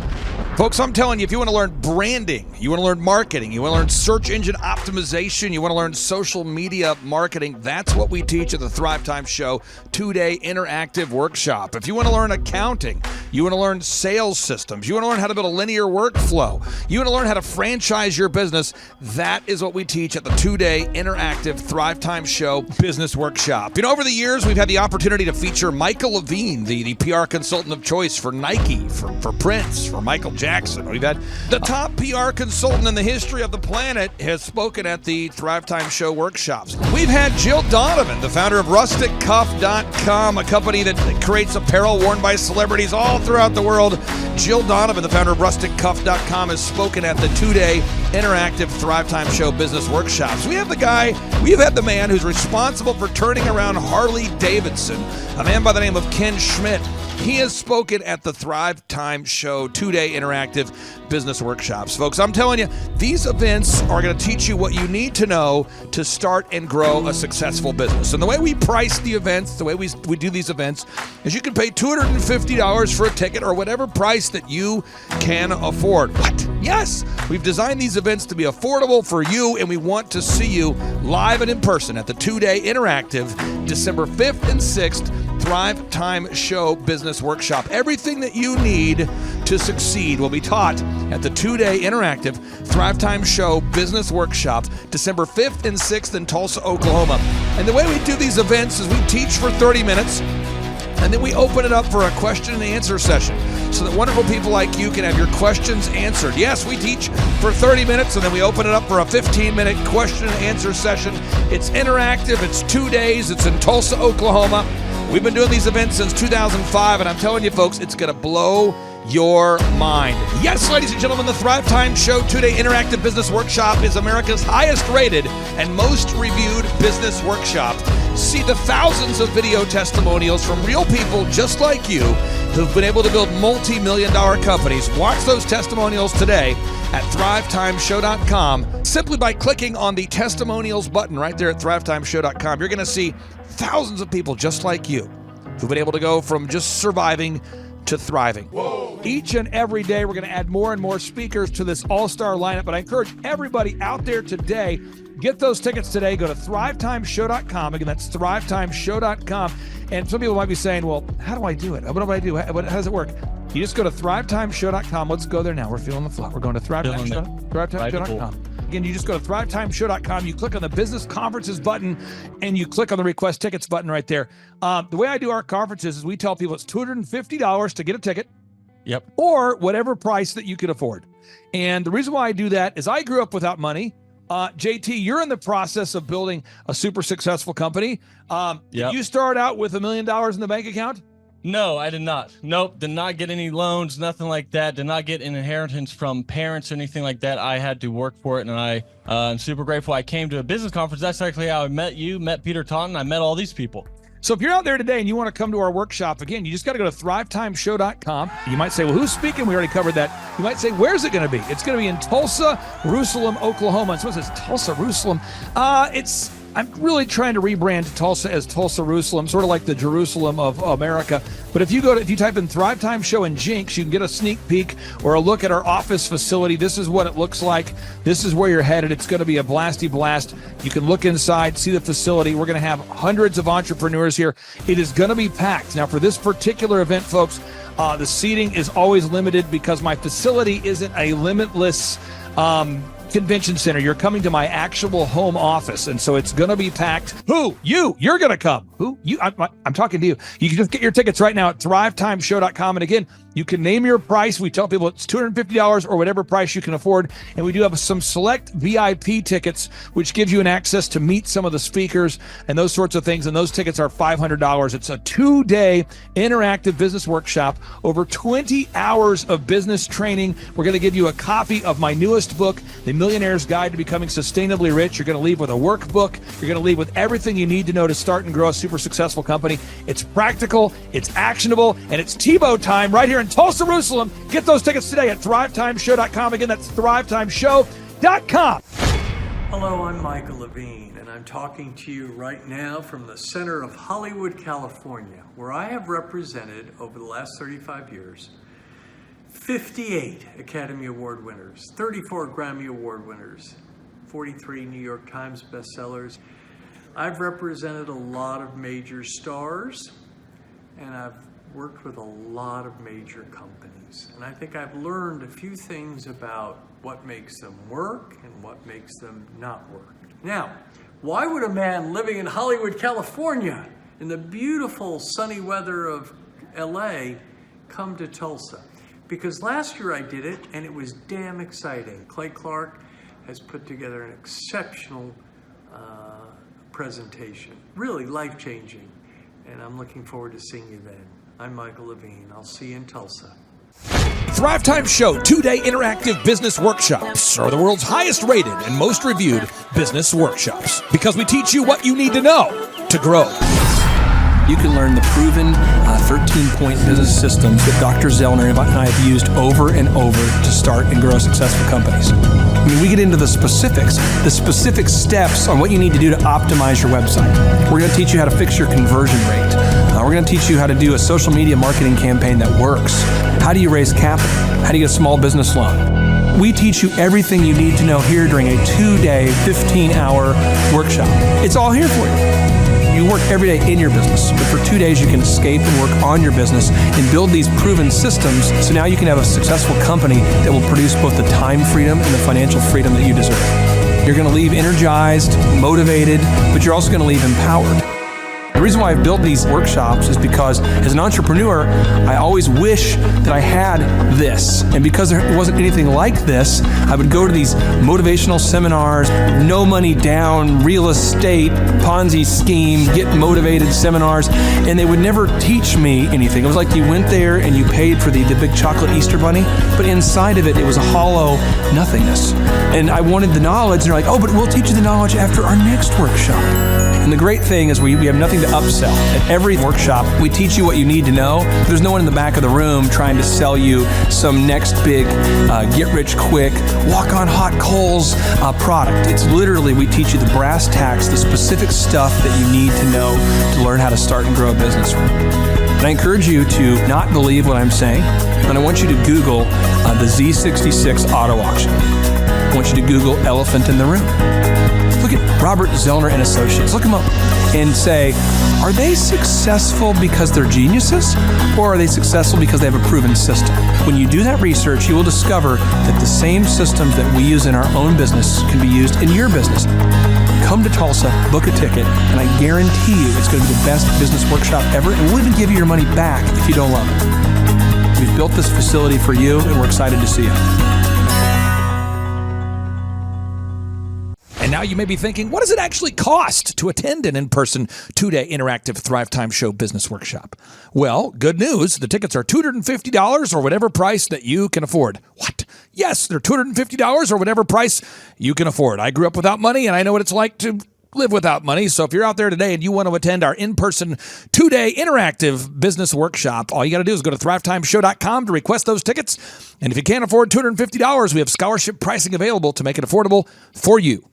S5: Folks, I'm telling you, if you want to learn branding, you want to learn marketing, you want to learn search engine optimization, you want to learn social media marketing, that's what we teach at the Thrive Time Show 2-day interactive workshop. If you want to learn accounting, you want to learn sales systems, you want to learn how to build a linear workflow, you want to learn how to franchise your business, that is what we teach at the 2-day interactive Thrive Time Show business workshop. Over the years, we've had the opportunity to feature Michael Levine, the PR consultant of choice for Nike, for Prince, for Michael Jackson. We've had the top PR consultant in the history of the planet has spoken at the Thrive Time Show workshops. We've had Jill Donovan, the founder of RusticCuff.com, a company that creates apparel worn by celebrities all throughout the world. Jill Donovan, the founder of RusticCuff.com, has spoken at the 2-day interactive Thrive Time Show business workshops. We have the man who's responsible for turning around Harley Davidson, a man by the name of Ken Schmidt. He has spoken at the Thrive Time Show 2-day interactive business workshops. Folks, I'm telling you, these events are going to teach you what you need to know to start and grow a successful business. And the way we price the events, the way we do these events, is you can pay $250 for a ticket or whatever price that you can afford. What? Yes, we've designed these events to be affordable for you, and we want to see you live and in person at the 2-day interactive December 5th and 6th Thrive Time Show Business Workshop. Everything that you need to succeed will be taught at the 2-day interactive Thrive Time Show Business Workshop, December 5th and 6th in Tulsa, Oklahoma. And the way we do these events is we teach for 30 minutes, and then we open it up for a question and answer session so that wonderful people like you can have your questions answered. Yes, we teach for 30 minutes, and then we open it up for a 15-minute question and answer session. It's interactive. It's 2 days. It's in Tulsa, Oklahoma. We've been doing these events since 2005, and I'm telling you, folks, it's going to blow your mind. Yes, ladies and gentlemen, the Thrive Time Show 2-day interactive business workshop is America's highest rated and most reviewed business workshop. See the thousands of video testimonials from real people just like you who've been able to build multi-million-dollar companies. Watch those testimonials today at thrivetimeshow.com. Simply by clicking on the testimonials button right there at thrivetimeshow.com, you're going to see thousands of people just like you who've been able to go from just surviving to thriving. Whoa. Each and every day, we're going to add more and more speakers to this all-star lineup. But I encourage everybody out there today, get those tickets today. Go to thrivetimeshow.com. Again, that's thrivetimeshow.com. And some people might be saying, well, how do I do it? What do I do? How does it work? You just go to thrivetimeshow.com. Let's go there now. We're feeling the flow. We're going to thrivetimeshow.com. Again, you just go to thrivetimeshow.com. You click on the business conferences button, and you click on the request tickets button right there. The way I do our conferences is we tell people it's $250 to get a ticket.
S8: Yep.
S5: Or whatever price that you can afford. And the reason why I do that is I grew up without money. JT, you're in the process of building a super successful company.
S8: Yep.
S5: Did you start out with $1 million in the bank account?
S8: No, I did not. Nope. Did not get any loans, nothing like that. Did not get an inheritance from parents or anything like that. I had to work for it, and I'm super grateful. I came to a business conference. That's actually how I met you, met Peter Taunton. I met all these people.
S5: So if you're out there today and you want to come to our workshop, again, you just got to go to thrivetimeshow.com. You might say, well, who's speaking? We already covered that. You might say, where's it going to be? It's going to be in Tulsa, Jerusalem, Oklahoma. And someone says, Tulsa, Jerusalem. I'm really trying to rebrand Tulsa as Tulsa, Jerusalem, sort of like the Jerusalem of America. But if you type in Thrive Time Show and Jinx, you can get a sneak peek or a look at our office facility. This is what it looks like. This is where you're headed. It's going to be a blasty blast. You can look inside, see the facility. We're going to have hundreds of entrepreneurs here. It is going to be packed. Now, for this particular event, folks, the seating is always limited because my facility isn't a limitless convention center. You're coming to my actual home office, and so it's going to be packed. Who? You're going to come. Who? You? I'm talking to you. You can just get your tickets right now at thrivetimeshow.com. And again, you can name your price. We tell people it's $250 or whatever price you can afford. And we do have some select VIP tickets, which gives you an access to meet some of the speakers and those sorts of things. And those tickets are $500. It's a 2-day interactive business workshop, over 20 hours of business training. We're going to give you a copy of my newest book, The Millionaire's Guide to Becoming Sustainably Rich. You're going to leave with a workbook. You're going to leave with everything you need to know to start and grow a super successful company. It's practical, it's actionable, and it's Tebow time right here in Tulsa, Jerusalem. Get those tickets today at thrivetimeshow.com. Again, that's thrivetimeshow.com.
S9: Hello, I'm Michael Levine, and I'm talking to you right now from the center of Hollywood, California, where I have represented over the last 35 years 58 Academy Award winners, 34 Grammy Award winners, 43 New York Times bestsellers. I've represented a lot of major stars, and I've worked with a lot of major companies. And I think I've learned a few things about what makes them work and what makes them not work. Now, why would a man living in Hollywood, California, in the beautiful sunny weather of LA, come to Tulsa? Because last year I did it, and it was damn exciting. Clay Clark has put together an exceptional presentation, really life-changing, and I'm looking forward to seeing you then. I'm Michael Levine. I'll see you in Tulsa.
S5: Thrive Time Show 2-day interactive business workshops are the world's highest rated and most reviewed business workshops because we teach you what you need to know to grow.
S10: You can learn the proven 13-point business systems that Dr. Zellner and I have used over and over to start and grow successful companies. I mean, we get into the specific steps on what you need to do to optimize your website. We're going to teach you how to fix your conversion rate. We're going to teach you how to do a social media marketing campaign that works. How do you raise capital? How do you get a small business loan? We teach you everything you need to know here during a 2-day, 15-hour workshop. It's all here for you. You work every day in your business, but for 2 days you can escape and work on your business and build these proven systems so now you can have a successful company that will produce both the time freedom and the financial freedom that you deserve. You're going to leave energized, motivated, but you're also going to leave empowered. The reason why I've built these workshops is because as an entrepreneur, I always wish that I had this. And because there wasn't anything like this, I would go to these motivational seminars, no money down, real estate, Ponzi scheme, get motivated seminars, and they would never teach me anything. It was like you went there and you paid for the big chocolate Easter bunny, but inside of it, it was a hollow nothingness. And I wanted the knowledge, and they're like, oh, but we'll teach you the knowledge after our next workshop. And the great thing is we have nothing to upsell. At every workshop, we teach you what you need to know. There's no one in the back of the room trying to sell you some next big get-rich-quick, walk-on-hot coals product. It's literally, we teach you the brass tacks, the specific stuff that you need to know to learn how to start and grow a business. And I encourage you to not believe what I'm saying, and I want you to Google the Z66 auto auction. I want you to Google elephant in the room. Look at Robert Zellner and Associates. Look them up and say, are they successful because they're geniuses, or are they successful because they have a proven system? When you do that research, you will discover that the same systems that we use in our own business can be used in your business. Come to Tulsa, book a ticket, and I guarantee you it's going to be the best business workshop ever, and we'll even give you your money back if you don't love it. We've built this facility for you, and we're excited to see you.
S5: And now you may be thinking, what does it actually cost to attend an in-person 2-day interactive Thrive Time Show business workshop? Well, good news. The tickets are $250 or whatever price that you can afford. What? Yes, they're $250 or whatever price you can afford. I grew up without money, and I know what it's like to live without money. So if you're out there today and you want to attend our in-person 2-day interactive business workshop, all you got to do is go to thrivetimeshow.com to request those tickets. And if you can't afford $250, we have scholarship pricing available to make it affordable for you.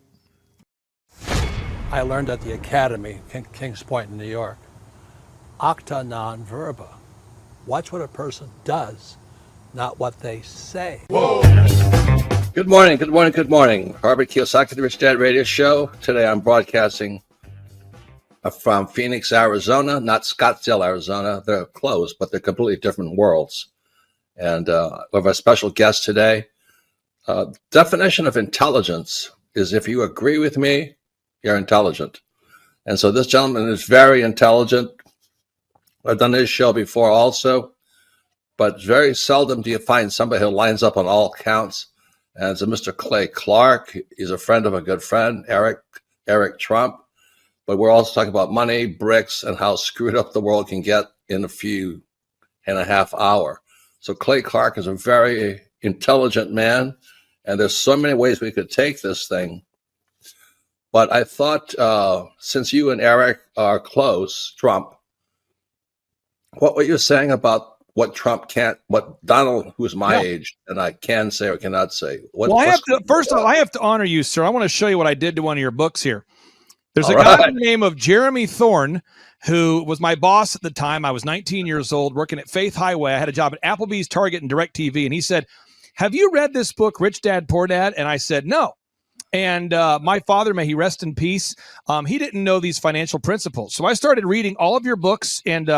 S11: I learned at the Academy, Kings Point in New York. Acta non verba. Watch what a person does, not what they say.
S12: Whoa. Good morning, good morning, good morning. Robert Kiyosaki, the Rich Dad Radio Show. Today I'm broadcasting from Phoenix, Arizona, not Scottsdale, Arizona. They're close, but they're completely different worlds. And we have a special guest today. Definition of intelligence is if you agree with me, you're intelligent. And so this gentleman is very intelligent. I've done his show before also, but very seldom do you find somebody who lines up on all counts. And it's a Mr. Clay Clark. He's a friend of a good friend, Eric Trump. But we're also talking about money, bricks, and how screwed up the world can get in a few and a half hour. So Clay Clark is a very intelligent man, and there's so many ways we could take this thing. But I thought, since you and Eric are close, Trump, what you're saying about what Trump can't, what Donald, who's my age, and I can say or cannot say.
S5: First of all, I have to honor you, sir. I want to show you what I did to one of your books here. There's a guy by the name of Jeremy Thorne, who was my boss at the time. I was 19 years old, working at Faith Highway. I had a job at Applebee's, Target, and DirecTV. And he said, have you read this book, Rich Dad, Poor Dad? And I said, no. And my father, may he rest in peace, he didn't know these financial principles. So I started reading all of your books and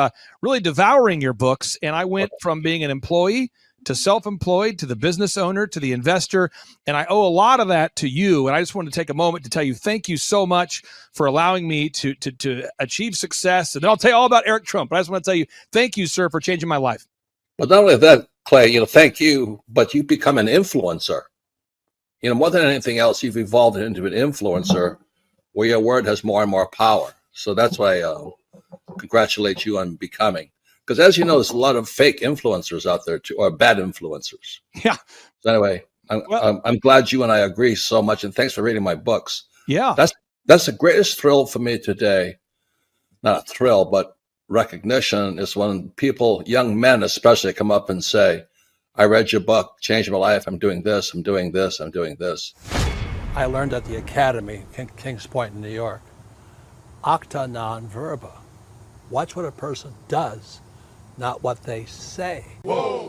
S5: really devouring your books. And I went from being an employee to self-employed to the business owner to the investor. And I owe a lot of that to you. And I just wanted to take a moment to tell you thank you so much for allowing me to achieve success. And then I'll tell you all about Eric Trump. But I just want to tell you thank you, sir, for changing my life.
S12: But not only that, Clay, thank you, but you become an influencer. More than anything else, you've evolved into an influencer where your word has more and more power. So that's why I congratulate you on becoming. Because as you know, there's a lot of fake influencers out there too, or bad influencers.
S5: Yeah.
S12: So anyway, I'm glad you and I agree so much, and thanks for reading my books.
S5: Yeah.
S12: That's the greatest thrill for me today. Not a thrill, but recognition is when people, young men especially, come up and say, I read your book, changed my life. I'm doing this, I'm doing this, I'm doing this.
S11: I learned at the Academy, Kings Point in New York. Acta non verba. Watch what a person does, not what they say. Whoa.